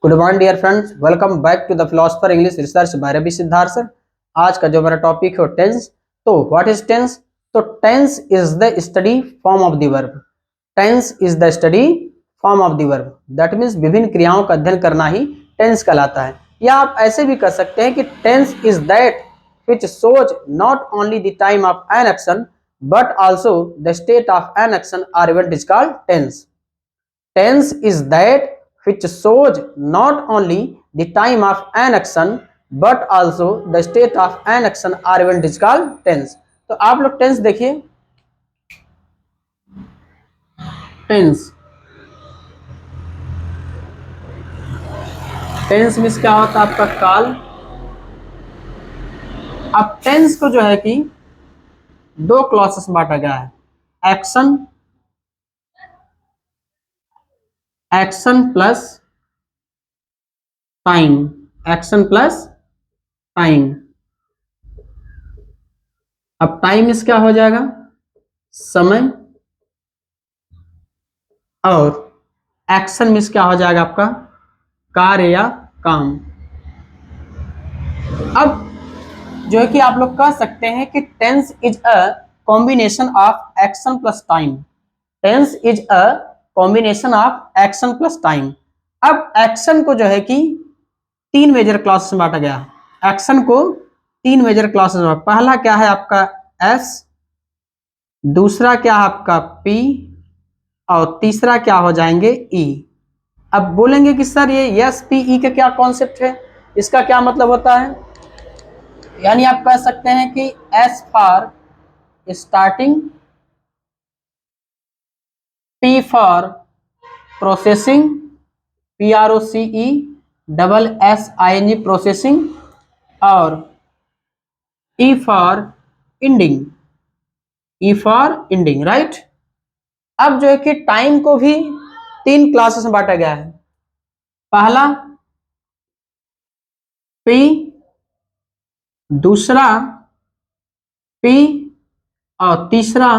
Good morning dear friends, welcome back to the philosopher English research by Ravi Siddharth sir. आज का जो मेरा topic है टेंस। तो व्हाट इज टेंस? तो tense is the study form of the verb. Tense is the study form of the verb. That means विभिन्न क्रियाओं का अध्ययन करना ही टेंस कहलाता है। या आप ऐसे भी कर सकते हैं कि tense is that which shows not only the time of an action but also the state of an action or event is called tense. Tense is that which shows not only the time of an action but also the state of an action or event is called tense. तो आप लोग tense देखिए। Tense tense means क्या होता है? आपका काल। अब टेंस को जो है कि दो क्लासेस में बांटा गया है। Action action plus time. Action plus time. अब टाइम मीन्स क्या हो जाएगा? समय। और एक्शन मीन्स क्या हो जाएगा? आपका कार्य या काम। अब जो है कि आप लोग कह सकते हैं कि tense is a combination of action plus time. Tense is a combination of action plus time. अब एक्शन को जो है कि तीन मेजर क्लासेस में बांटा गया है। एक्शन को तीन मेजर क्लासेस में। पहला क्या है आपका एस, दूसरा क्या है आपका पी, और तीसरा क्या हो जाएंगे ई। अब बोलेंगे कि सर ये एस पी ई का क्या कॉन्सेप्ट है, इसका क्या मतलब होता है? यानी आप कह सकते हैं कि S for starting, P for processing, P R O C E double S I N G processing, और E for ending, E for ending, right. अब जो है कि टाइम को भी तीन क्लासेस में बांटा गया है। पहला पी, दूसरा पी, और तीसरा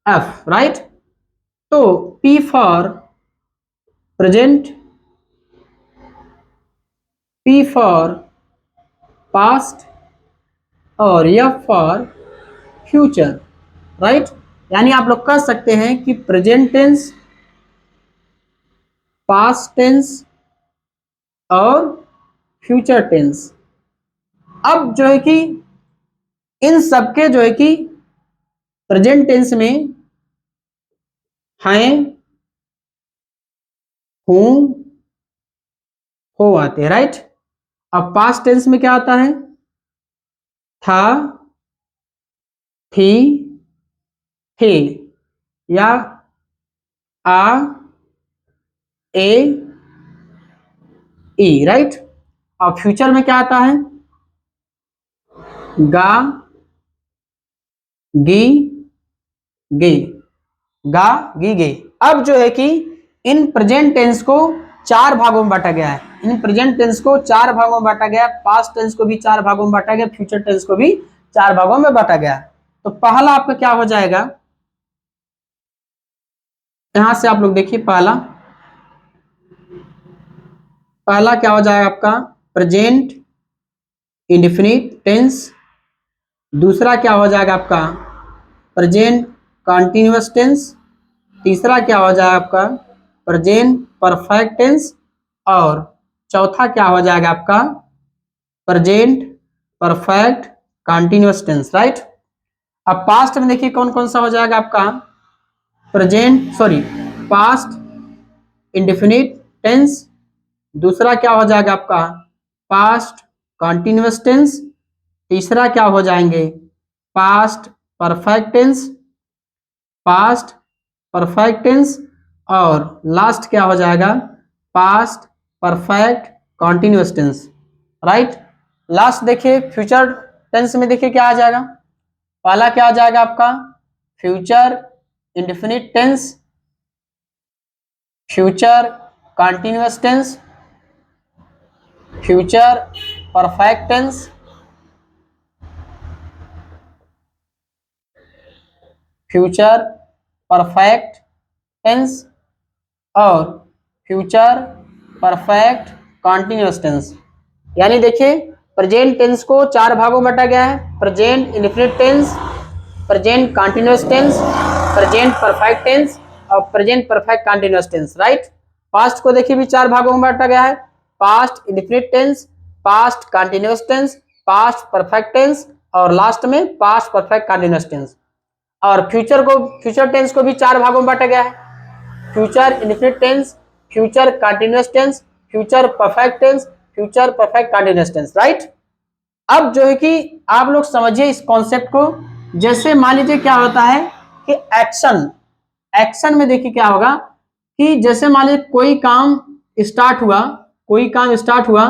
एफ, राइट। तो P for present, P for past, और एफ फॉर फ्यूचर, राइट। यानी आप लोग कह सकते हैं कि प्रेजेंट टेंस, पास्ट टेंस और फ्यूचर टेंस। अब जो है कि इन सबके जो है कि प्रेजेंट टेंस में हैं, हूं, हो आते हैं, राइट। अब पास्ट टेंस में क्या आता है? था, थी, थे, या आ, ए, ई, राइट। अब फ्यूचर में क्या आता है? गा, गी, गे, गा, गी, गे। अब जो है कि इन प्रेजेंट टेंस को चार भागों में बांटा गया है। इन प्रेजेंट टेंस को चार भागों में बांटा गया, पास्ट टेंस को भी चार भागों में बांटा गया, फ्यूचर टेंस को भी चार भागों में बांटा गया। तो पहला आपका क्या हो जाएगा? यहां से आप लोग देखिए, पहला पहला क्या हो जाएगा आपका? Present indefinite tense. दूसरा क्या हो जाएगा आपका? Present continuous tense. तीसरा क्या हो जाएगा आपका? Present perfect tense. और चौथा क्या हो जाएगा आपका? Present perfect continuous tense, right. अब पास्ट में देखिए कौन कौन सा हो जाएगा आपका? Present sorry past indefinite tense. दूसरा क्या हो जाएगा आपका? Past continuous tense. तीसरा क्या हो जाएंगे? Past perfect tense, past perfect tense, और लास्ट क्या हो जाएगा? Past perfect continuous tense, right. Last देखिए फ्यूचर टेंस में देखिए क्या आ जाएगा? पहला क्या आ जाएगा आपका? Future indefinite tense, future continuous tense, future perfect tense, future perfect tense, और फ्यूचर परफेक्ट कॉन्टिन्यूअस टेंस। यानी देखिए प्रेजेंट टेंस को 4 भागों में बांटा गया है, present indefinite tense, present continuous tense, present perfect tense और present perfect continuous tense, right. Past को देखिए भी 4 भागों में बांटा गया है, past indefinite tense, past continuous tense, past perfect tense और लास्ट में पास्ट परफेक्ट कॉन्टिन्यूअस टेंस। और फ्यूचर टेंस को भी 4 भागों में बांटा गया है, future indefinite tense, future continuous tense, future perfect tense, future perfect continuous tense, right. अब जो है कि आप लोग समझिए इस कॉन्सेप्ट को। जैसे मान लीजिए क्या होता है कि एक्शन में देखिए क्या होगा कि जैसे मान लीजिए कोई काम स्टार्ट हुआ,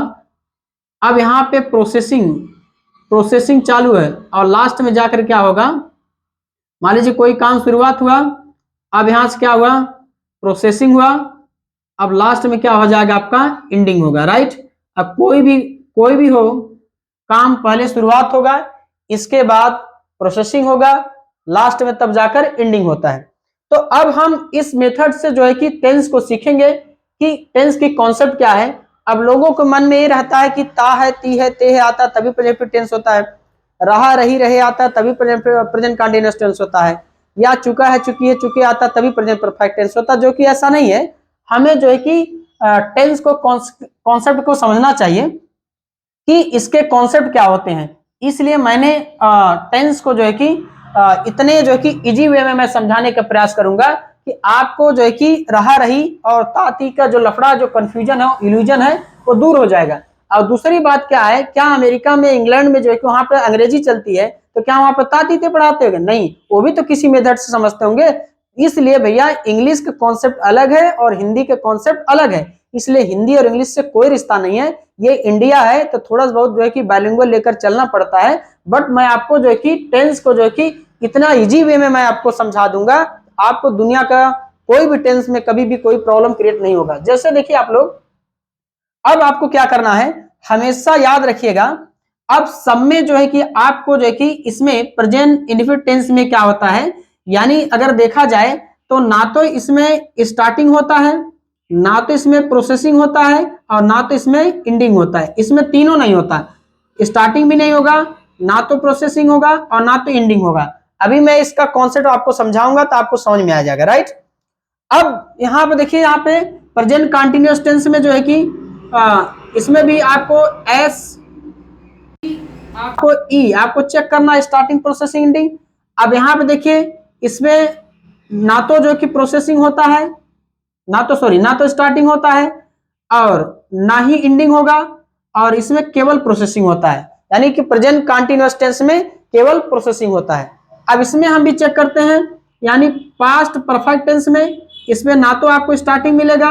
अब यहाँ पे प्रोसेसिंग चालू है और लास्ट में जाकर क्या होगा, मान लीजिए कोई काम शुरुआत हुआ, अब यहां से क्या हुआ, प्रोसेसिंग हुआ, अब लास्ट में क्या हो जाएगा, आपका एंडिंग होगा, राइट। अब कोई भी हो काम, पहले शुरुआत होगा, इसके बाद प्रोसेसिंग होगा, लास्ट में तब जाकर एंडिंग होता है। तो अब हम इस मेथड से जो है कि टेंस को सीखेंगे कि टेंस की कॉन्सेप्ट क्या है। अब लोगों को मन में ये रहता है कि ता है, ती है, ते है आता तभी प्रेजेंट टेंस होता है, रहा, रही, रहे आता तभी प्रेजेंट कंटीन्यूअस टेंस होता है, या चुका है, चुकी है, चुके आता तभी प्रेजेंट परफेक्ट टेंस होता है, जो कि ऐसा नहीं है। हमें जो है कि टेंस को कॉन्सेप्ट को समझना चाहिए कि इसके कॉन्सेप्ट क्या होते हैं। इसलिए मैंने टेंस को जो है कि इतने जो है कि इजी वे में मैं समझाने का प्रयास करूंगा कि आपको जो है कि रहा, रही और ताती का जो लफड़ा, जो कंफ्यूजन है, इल्यूजन है, वो दूर हो जाएगा। और दूसरी बात क्या है, क्या अमेरिका में, इंग्लैंड में जो है कि वहां पर अंग्रेजी चलती है, तो क्या वहां पर तातीते पढ़ाते होंगे? नहीं, वो भी तो किसी मेथड से समझते होंगे। इसलिए भैया इंग्लिश का कॉन्सेप्ट अलग है और हिंदी का कॉन्सेप्ट अलग है, इसलिए हिंदी और इंग्लिश से कोई रिश्ता नहीं है। ये इंडिया है तो थोड़ा बहुत जो है कि बाइलिंगुअल लेकर चलना पड़ता है, बट मैं आपको जो है कि टेंस को जो है कि इतना इजी वे में मैं आपको समझा दूंगा, आपको दुनिया का कोई भी टेंस में कभी भी कोई प्रॉब्लम क्रिएट नहीं होगा। जैसे देखिए आप लोग, अब आपको क्या करना है, हमेशा याद रखिएगा, अब सब में जो है कि आपको जो है कि इसमें प्रेजेंट इंडेफिनिट टेंस में क्या होता है, यानी अगर देखा जाए तो ना तो इसमें स्टार्टिंग होता है, ना तो इसमें प्रोसेसिंग होता है और ना तो इसमें एंडिंग होता है, इसमें तीनों नहीं होता, स्टार्टिंग भी नहीं होगा, ना तो प्रोसेसिंग होगा और ना तो एंडिंग होगा। अभी मैं इसका कॉन्सेप्ट आपको समझाऊंगा तो आपको समझ में आ जाएगा, राइट। अब यहाँ पे देखिए, यहाँ पे प्रेजेंट कंटीन्यूअस टेंस में जो है कि इसमें भी आपको एस, आपको ई, आपको चेक करना है स्टार्टिंग, प्रोसेसिंग, एंडिंग। अब यहाँ पे देखिए इसमें ना तो जो कि प्रोसेसिंग होता है, ना तो स्टार्टिंग होता है और ना ही एंडिंग होगा, और इसमें केवल प्रोसेसिंग होता है, यानी कि प्रेजेंट कंटीन्यूअस टेंस में केवल प्रोसेसिंग होता है। अब इसमें हम भी चेक करते हैं, यानी पास्ट परफेक्ट टेंस में इसमें ना तो आपको स्टार्टिंग मिलेगा,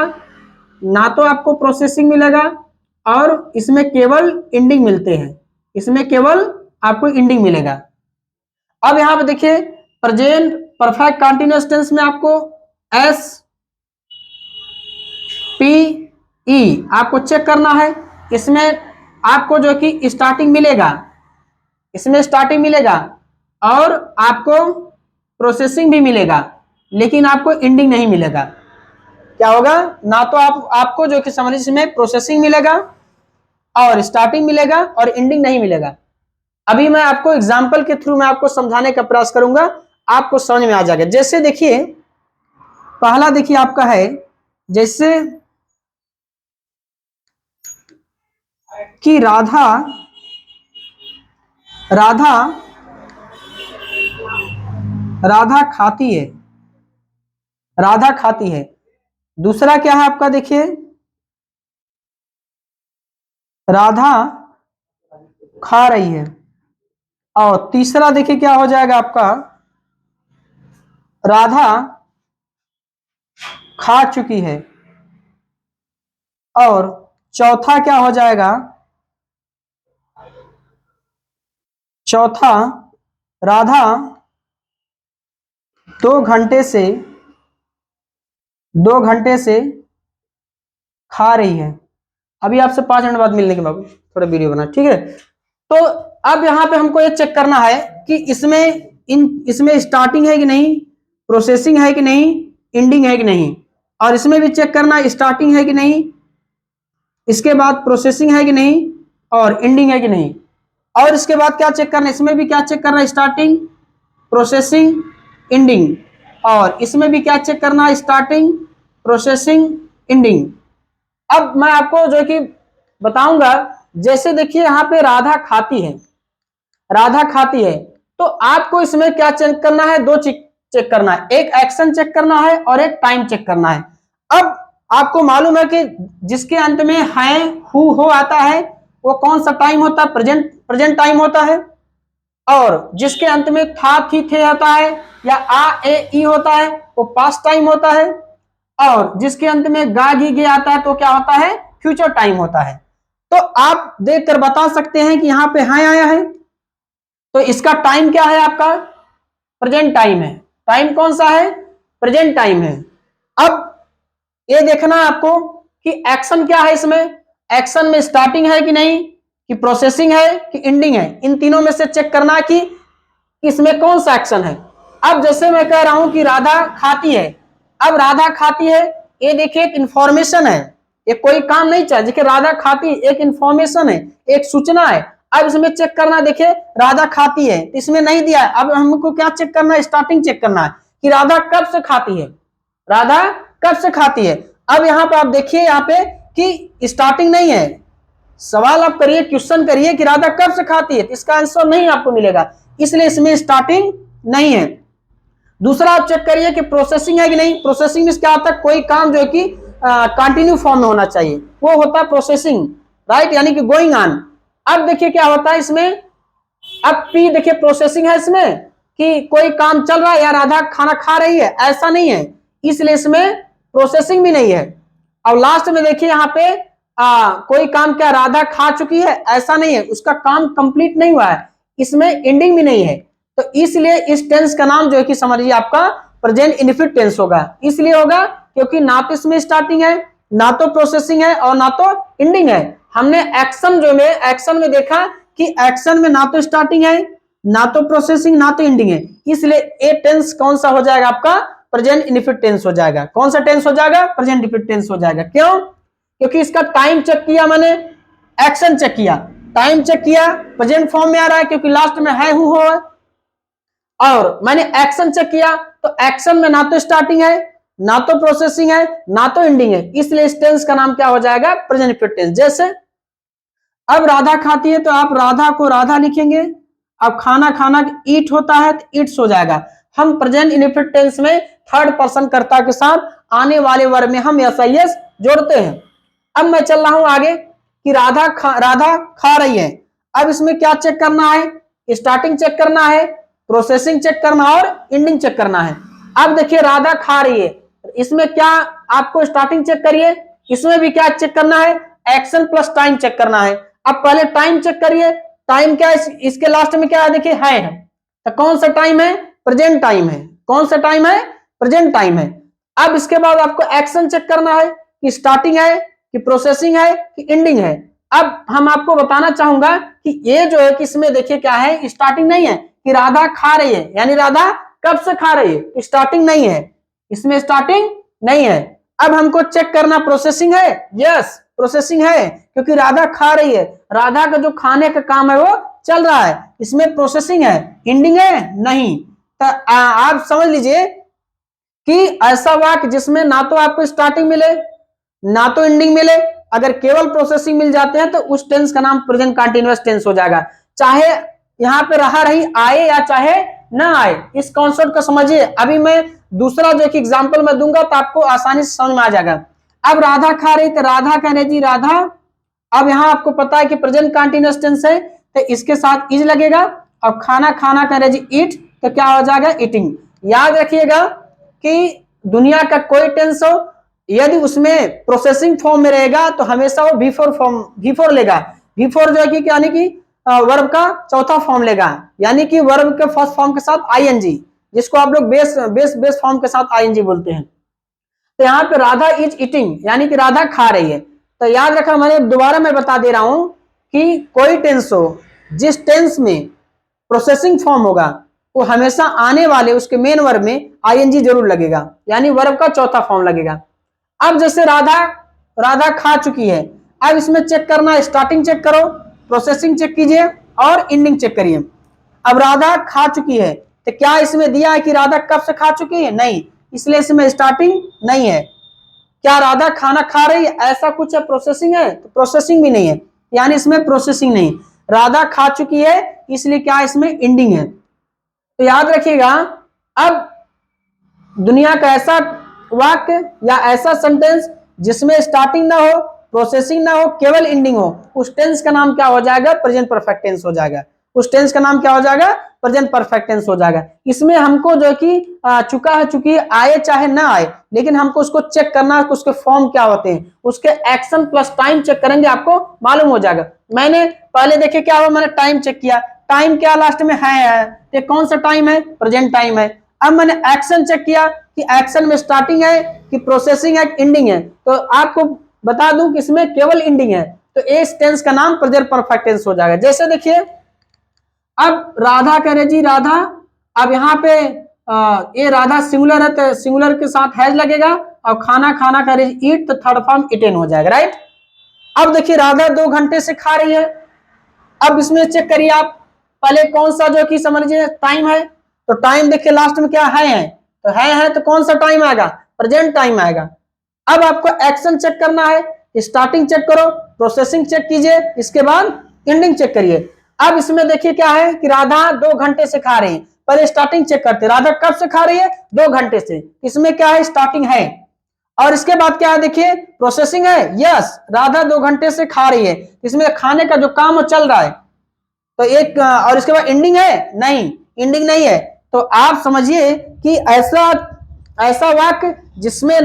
ना तो आपको प्रोसेसिंग मिलेगा और इसमें केवल एंडिंग मिलते हैं, इसमें केवल आपको एंडिंग मिलेगा। अब यहां पे देखिए प्रेजेंट परफेक्ट कंटीन्यूअस टेंस में आपको एस पी ई आपको चेक करना है, इसमें आपको जो कि स्टार्टिंग मिलेगा, इसमें स्टार्टिंग मिलेगा और आपको प्रोसेसिंग भी मिलेगा, लेकिन आपको एंडिंग नहीं मिलेगा। क्या होगा, ना तो आपको जो कि समझ, इसमें प्रोसेसिंग मिलेगा और स्टार्टिंग मिलेगा और एंडिंग नहीं मिलेगा। अभी मैं आपको एग्जांपल के थ्रू मैं आपको समझाने का प्रयास करूंगा, आपको समझ में आ जाएगा। जैसे देखिए पहला देखिए आपका है, जैसे कि राधा खाती है, राधा खाती है। दूसरा क्या है आपका, देखिए राधा खा रही है। और तीसरा देखिए क्या हो जाएगा आपका, राधा खा चुकी है। और चौथा क्या हो जाएगा, चौथा राधा 2 घंटे से खा रही है। अभी आपसे 5 मिनट बाद मिलने के बाद थोड़ा वीडियो बना, ठीक है। तो अब यहाँ पे हमको ये चेक करना है कि इसमें स्टार्टिंग है कि नहीं, प्रोसेसिंग है कि नहीं, एंडिंग है कि नहीं, और इसमें भी चेक करना है स्टार्टिंग है कि नहीं, इसके बाद प्रोसेसिंग है कि नहीं और एंडिंग है कि नहीं। और इसके बाद क्या चेक करना है, इसमें भी क्या चेक करना है, स्टार्टिंग, प्रोसेसिंग, एंडिंग। और इसमें भी क्या चेक करना है, स्टार्टिंग, प्रोसेसिंग, एंडिंग। अब मैं आपको जो कि बताऊंगा, जैसे देखिए यहाँ पे राधा खाती है, राधा खाती है, तो आपको इसमें क्या चेक करना है, दो चीज चेक करना है, एक एक्शन चेक करना है और एक टाइम चेक करना है। अब आपको मालूम है कि जिसके अंत में है हो आता है वो कौन सा टाइम होता है, प्रेजेंट टाइम होता है। और जिसके अंत में था थी थे आता है या आ ए ई होता है वो पास्ट टाइम होता है। और जिसके अंत में गा गी गे आता है तो क्या होता है, फ्यूचर टाइम होता है। तो आप देखकर बता सकते हैं कि यहां पे है आया है, तो इसका टाइम क्या है आपका, प्रेजेंट टाइम है। टाइम कौन सा है, प्रेजेंट टाइम है। अब ये देखना है आपको कि एक्शन क्या है इसमें, एक्शन में स्टार्टिंग है कि नहीं, कि प्रोसेसिंग है कि एंडिंग है, इन तीनों में से चेक करना है कि इसमें कौन सा एक्शन है। अब जैसे मैं कह रहा हूं कि राधा खाती है, अब राधा खाती है, ये देखिए एक इंफॉर्मेशन है, ये कोई काम नहीं चाहिए, देखिए राधा खाती एक इंफॉर्मेशन है, एक सूचना है। अब इसमें चेक करना, देखिए राधा खाती है, इसमें नहीं दिया है। अब हमको क्या चेक करना है, स्टार्टिंग चेक करना है कि राधा कब से खाती है, राधा कब से खाती है। अब यहां पर आप देखिए यहाँ पे कि स्टार्टिंग नहीं है, सवाल आप करिए, क्वेश्चन करिए कि राधा कब से खाती है, इसका आंसर नहीं आपको मिलेगा, इसलिए इसमें स्टार्टिंग नहीं है। दूसरा आप चेक करिए कि प्रोसेसिंग है कि नहीं, प्रोसेसिंग में क्या आता है, कोई काम जो है कि कंटिन्यू फॉर्म में होना चाहिए, वो होता है प्रोसेसिंग, राइट, यानी कि गोइंग ऑन। अब देखिए क्या होता है इसमें, अब पी देखिए प्रोसेसिंग है इसमें कि कोई काम चल रहा है या राधा खाना खा रही है, ऐसा नहीं है, इसलिए इसमें प्रोसेसिंग भी नहीं है। और लास्ट में देखिए यहाँ पे कोई काम क्या राधा खा चुकी है, ऐसा नहीं है, उसका काम कंप्लीट नहीं हुआ है, इसमें एंडिंग भी नहीं है। तो इसलिए इस टेंस का नाम जो है कि समझिए आपका प्रेजेंट इनफिनिट टेंस होगा। इसलिए होगा क्योंकि ना तो इसमें स्टार्टिंग है, ना तो प्रोसेसिंग है और ना तो एंडिंग है। हमने एक्शन में देखा कि एक्शन में ना तो स्टार्टिंग है, ना तो प्रोसेसिंग, ना तो एंडिंग है, इसलिए ए टेंस कौन सा हो जाएगा आपका, प्रेजेंट इनफिनिट टेंस हो जाएगा। कौन सा टेंस हो जाएगा, प्रेजेंट इनफिनिट टेंस हो जाएगा। क्यों, क्योंकि इसका टाइम चेक किया मैंने, एक्शन चेक किया, टाइम चेक किया, प्रेजेंट फॉर्म में आ रहा है क्योंकि लास्ट में है हु हो, और मैंने एक्शन चेक किया तो एक्शन में ना तो स्टार्टिंग है, ना तो प्रोसेसिंग है, ना तो एंडिंग है, इसलिए इस टेंस का नाम क्या हो जाएगा, प्रेजेंट इनफिनिट टेंस। जैसे अब राधा खाती है तो आप राधा को राधा लिखेंगे, अब खाना खाना ईट होता है तो ईट्स हो जाएगा। हम प्रेजेंट इनफिनिट टेंस में थर्ड पर्सन कर्ता के साथ आने वाले वर्ब में हम एस जोड़ते हैं। अब मैं चल रहा हूं आगे कि राधा खा रही है। अब इसमें क्या चेक करना है, स्टार्टिंग चेक करना है, प्रोसेसिंग चेक करना और एंडिंग चेक करना है। अब देखिए राधा खा रही है, इसमें क्या आपको स्टार्टिंग चेक करिए, इसमें भी क्या चेक करना है, एक्शन प्लस टाइम चेक करना है। अब पहले टाइम चेक करिए, टाइम क्या है, इसके लास्ट में क्या है, देखिए है, तो कौन सा टाइम है, प्रेजेंट टाइम है। कौन सा टाइम है, प्रेजेंट टाइम है। अब इसके बाद आपको एक्शन चेक करना है कि स्टार्टिंग है कि प्रोसेसिंग है कि एंडिंग है। अब हम आपको बताना चाहूंगा कि ये जो है कि इसमें देखिए क्या है, स्टार्टिंग नहीं है, कि राधा खा रही है, यानी राधा कब से खा रही है, स्टार्टिंग नहीं है, इसमें स्टार्टिंग नहीं है। अब हमको चेक करना प्रोसेसिंग है, यस प्रोसेसिंग है, क्योंकि राधा खा रही है, राधा का जो खाने का काम है वो चल रहा है, इसमें प्रोसेसिंग है, एंडिंग है नहीं। तो आप समझ लीजिए कि ऐसा वाक्य जिसमें ना तो आपको स्टार्टिंग मिले ना तो एंडिंग मिले, अगर केवल प्रोसेसिंग मिल जाते हैं तो उस टेंस का नाम प्रेजेंट कंटीन्यूअस टेंस हो जाएगा। चाहे यहां पे रहा रही आए या चाहे ना आए, इस कॉन्सेप्ट को समझिए। अभी मैं दूसरा जो कि एग्जांपल मैं दूंगा तो आपको आसानी से समझ में आ जाएगा। अब राधा खा रही तो राधा कहने जी राधा, अब यहां आपको पता है कि प्रेजेंट कंटीन्यूअस टेंस है तो इसके साथ इज लगेगा, और खाना खाना कह रहे जी ईट, तो क्या हो जाएगा, ईटिंग। याद रखिएगा कि दुनिया का कोई टेंस हो यदि उसमें प्रोसेसिंग फॉर्म में रहेगा तो हमेशा वो V4 लेगा। V4 जो है कि यानी कि वर्ब का चौथा फॉर्म लेगा, यानी कि वर्ब के फर्स्ट फॉर्म के साथ आईएनजी, जिसको आप लोग बेस फॉर्म के साथ आईएनजी बोलते हैं। तो यहाँ पे राधा इज ईटिंग, यानी कि राधा खा रही है। तो याद रखा, मैंने दोबारा मैं बता दे रहा हूं कि कोई टेंस हो जिस टेंस में प्रोसेसिंग फॉर्म होगा वो हमेशा आने वाले उसके मेन वर्ब में आईएनजी जरूर लगेगा, यानी वर्ब का चौथा फॉर्म लगेगा। अब जैसे राधा खा चुकी है, अब इसमें चेक करना है, स्टार्टिंग चेक करो, प्रोसेसिंग चेक कीजिए और एंडिंग चेक करिए। अब राधा खा चुकी है, तो क्या इसमें दिया है कि राधा कब से खा चुकी है? नहीं, इसलिए इसमें स्टार्टिंग नहीं है। क्या राधा खाना खा रही है, ऐसा कुछ है, प्रोसेसिंग है? तो प्रोसेसिंग भी नहीं है, यानी इसमें प्रोसेसिंग नहीं। राधा खा चुकी है, इसलिए क्या इसमें एंडिंग है। तो याद रखिएगा, अब दुनिया का ऐसा वाक्य या ऐसा सेंटेंस जिसमें स्टार्टिंग ना हो, प्रोसेसिंग ना हो, केवल एंडिंग हो, उस टेंस का नाम क्या हो जाएगा? प्रेजेंट परफेक्ट टेंस हो जाएगा। उस टेंस का नाम क्या हो जाएगा? प्रेजेंट परफेक्ट टेंस हो जाएगा। इसमें हमको जो कि चुका है, चुकी आए चाहे ना आए, लेकिन हमको उसको चेक करना है, उसके फॉर्म क्या होते हैं, उसके एक्शन प्लस टाइम चेक करेंगे, आपको मालूम हो जाएगा। मैंने पहले देखे क्या हुआ, मैंने टाइम चेक किया, टाइम क्या लास्ट में है, तो कौन सा टाइम है? प्रेजेंट टाइम है। अब मैंने एक्शन चेक किया कि एक्शन में स्टार्टिंग है कि प्रोसेसिंग है, एंडिंग है, तो आपको बता दूं कि इसमें केवल एंडिंग है, तो इस टेंस का नाम प्रेजेंट परफेक्ट टेंस हो जाएगा। जैसे देखिए, अब राधा कह रहे जी राधा, अब यहाँ पे ये राधा सिंगुलर है तो सिंगुलर के साथ हैज लगेगा, और खाना खाना कह रही ईट, तो थर्ड फॉर्म इटेन हो जाएगा, राइट। अब देखिए राधा 2 घंटे से खा रही है। अब इसमें चेक करिए आप, पहले कौन सा जो कि समझिए टाइम है, तो टाइम देखिए लास्ट में क्या है, तो है तो कौन सा टाइम आएगा? प्रेजेंट टाइम आएगा। अब आपको एक्शन चेक करना है, स्टार्टिंग चेक करो, प्रोसेसिंग चेक कीजिए, इसके बाद एंडिंग चेक करिए। अब इसमें देखिए क्या है कि राधा 2 घंटे से खा रही है, पहले स्टार्टिंग चेक करते, राधा कब से खा रही है? 2 घंटे से, इसमें क्या है? स्टार्टिंग है। और इसके बाद क्या है, देखिए प्रोसेसिंग है, यस राधा 2 घंटे से खा रही है, इसमें खाने का जो काम चल रहा है, तो एक, और इसके बाद एंडिंग है? नहीं, एंडिंग नहीं है। तो आप समझिए कि ऐसा वाक्य जिसमें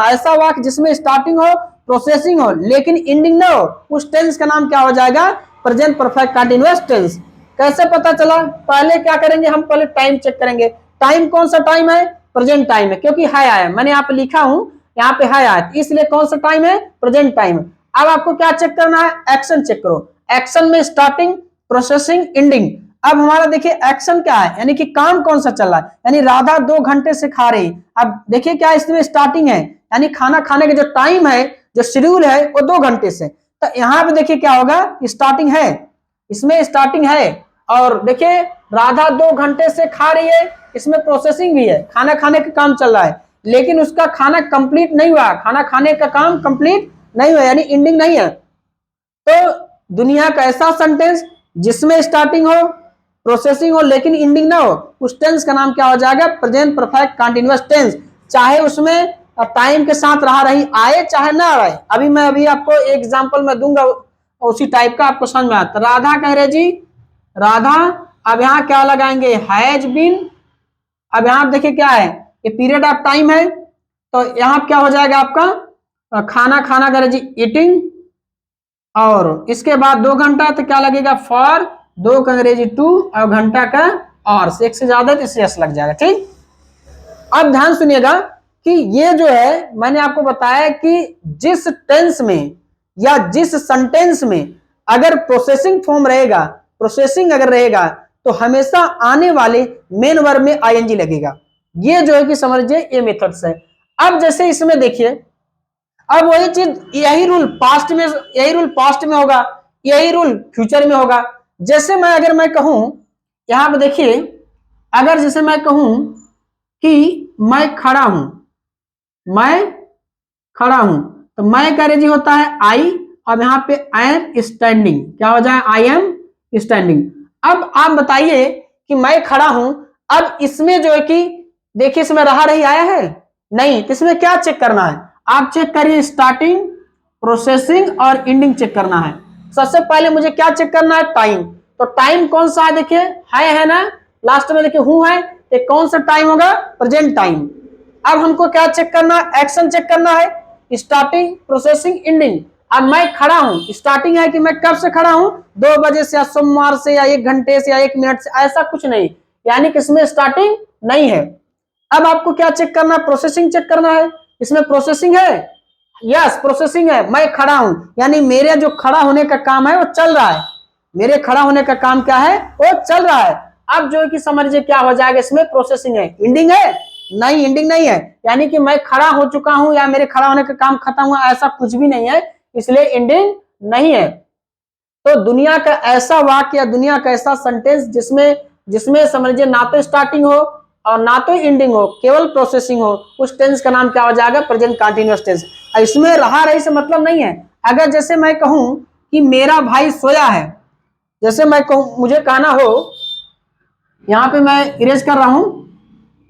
ऐसा वाक्य जिसमें स्टार्टिंग हो, प्रोसेसिंग हो, लेकिन एंडिंग ना हो, उस टेंस का नाम क्या हो जाएगा? Present perfect continuous tense. कैसे पता चला? पहले क्या करेंगे हम, पहले टाइम चेक करेंगे। टाइम कौन सा टाइम है? प्रेजेंट टाइम है, क्योंकि है आया, मैंने यहाँ पे लिखा हूं, यहाँ पे है आया, इसलिए कौन सा टाइम है? Present time. अब आपको क्या चेक करना है? एक्शन चेक करो। एक्शन में स्टार्टिंग, प्रोसेसिंग, एंडिंग। अब हमारा देखिए एक्शन क्या है, यानी कि काम कौन सा चल रहा है, यानी राधा 2 घंटे से खा रही। अब देखिए क्या इसमें स्टार्टिंग है, यानी खाना खाने का जो टाइम है, जो शेड्यूल है, वो 2 घंटे से। तो यहाँ पे देखिए क्या होगा, स्टार्टिंग है, इसमें स्टार्टिंग है। और देखिए राधा 2 घंटे से खा रही है, इसमें प्रोसेसिंग भी है, खाना खाने का काम चल रहा है, लेकिन उसका खाना कंप्लीट नहीं हुआ, खाना खाने का काम कंप्लीट नहीं हुआ, यानी एंडिंग नहीं है। तो दुनिया का ऐसा सेंटेंस जिसमें स्टार्टिंग हो, प्रोसेसिंग हो, लेकिन एंडिंग ना हो, उस टेंस का नाम क्या हो जाएगा? Present perfect continuous tense. चाहे उसमें टाइम के साथ रहा रही आए चाहे ना आए। अभी आपको एक एग्जांपल मैं दूंगा उसी टाइप का, आपको समझ में आता। राधा कह रहे जी राधा, अब यहाँ क्या लगाएंगे? Has been. अब यहाँ देखिए क्या है, ये पीरियड ऑफ टाइम है, तो यहाँ क्या हो जाएगा आपका? खाना खाना कह रहे जी ईटिंग, और इसके बाद 2 घंटा, तो क्या लगेगा? फॉर, 2 का अंग्रेजी 2, और घंटा का और, से एक से ज्यादा तो इससे एस लग जाएगा, ठीक। अब ध्यान सुनिएगा कि ये जो है मैंने आपको बताया कि जिस टेंस में या जिस सेंटेंस में अगर प्रोसेसिंग फॉर्म रहेगा, प्रोसेसिंग अगर रहेगा, तो हमेशा आने वाले मेन वर्ब में आईएनजी लगेगा। ये जो है कि समझिए ये मेथड्स है। अब जैसे इसमें देखिए, अब वही चीज, यही रूल पास्ट में होगा, यही रूल फ्यूचर में होगा। जैसे अगर मैं कहूं, यहां पे देखिए, अगर जैसे मैं कहूं कि मैं खड़ा हूं, तो मैं कह रही होता है आई, अब यहाँ पे आई एम स्टैंडिंग, क्या हो जाए? I am standing. अब आप बताइए कि मैं खड़ा हूं, अब इसमें जो है कि देखिए इसमें रहा रही आया है नहीं, तो इसमें क्या चेक करना है? आप चेक करिए, स्टार्टिंग, प्रोसेसिंग और एंडिंग चेक करना है। सबसे पहले मुझे क्या चेक करना है? टाइम। तो टाइम कौन सा है? देखिए है ना, लास्ट में देखिए हूं है, ये कौन सा टाइम होगा? Present time. अब हमको क्या चेक करना है? एक्शन चेक करना है, स्टार्टिंग, प्रोसेसिंग, एंडिंग। अब मैं खड़ा हूं, स्टार्टिंग है कि मैं कब से खड़ा हूं? 2 बजे से, या सोमवार से, या 1 घंटे से, या 1 मिनट से, ऐसा कुछ नहीं, यानी कि इसमें स्टार्टिंग नहीं है। अब आपको क्या चेक करना है? प्रोसेसिंग चेक करना है। इसमें प्रोसेसिंग है, यस प्रोसेसिंग है, मैं खड़ा हूं, यानी मेरे जो खड़ा होने का काम है वो चल रहा है, मेरे खड़ा होने का काम क्या है? वो चल रहा है। अब जो है कि समझिए क्या हो जाएगा, इसमें प्रोसेसिंग है। एंडिंग है? नहीं, एंडिंग नहीं है, यानी कि मैं खड़ा हो चुका हूं या मेरे खड़ा होने का काम खत्म हुआ, ऐसा कुछ भी नहीं है, इसलिए एंडिंग नहीं है। तो दुनिया का ऐसा वाक्य या दुनिया का ऐसा सेंटेंस जिसमें समझिए ना तो स्टार्टिंग हो और ना तो एंडिंग हो, केवल प्रोसेसिंग हो, उस टेंस का नाम क्या हो जाएगा? Present continuous tense. इसमें रहा रही से मतलब नहीं है। अगर जैसे मैं कहूं कि मेरा भाई सोया है, जैसे मैं कहूं, मुझे कहना हो, यहां पे मैं इरेज कर रहा हूं,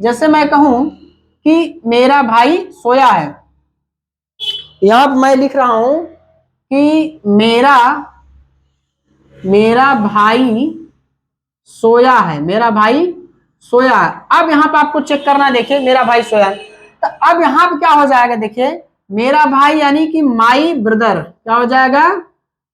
जैसे मैं कहूं कि मेरा भाई सोया है, यहां पर मैं लिख रहा हूं कि मेरा भाई सोया है, मेरा भाई सोया है। अब यहां पे आपको चेक करना है, देखिए मेरा भाई सोया है, तो अब यहां पे क्या हो जाएगा? देखिए मेरा भाई यानी कि माई ब्रदर, क्या हो जाएगा?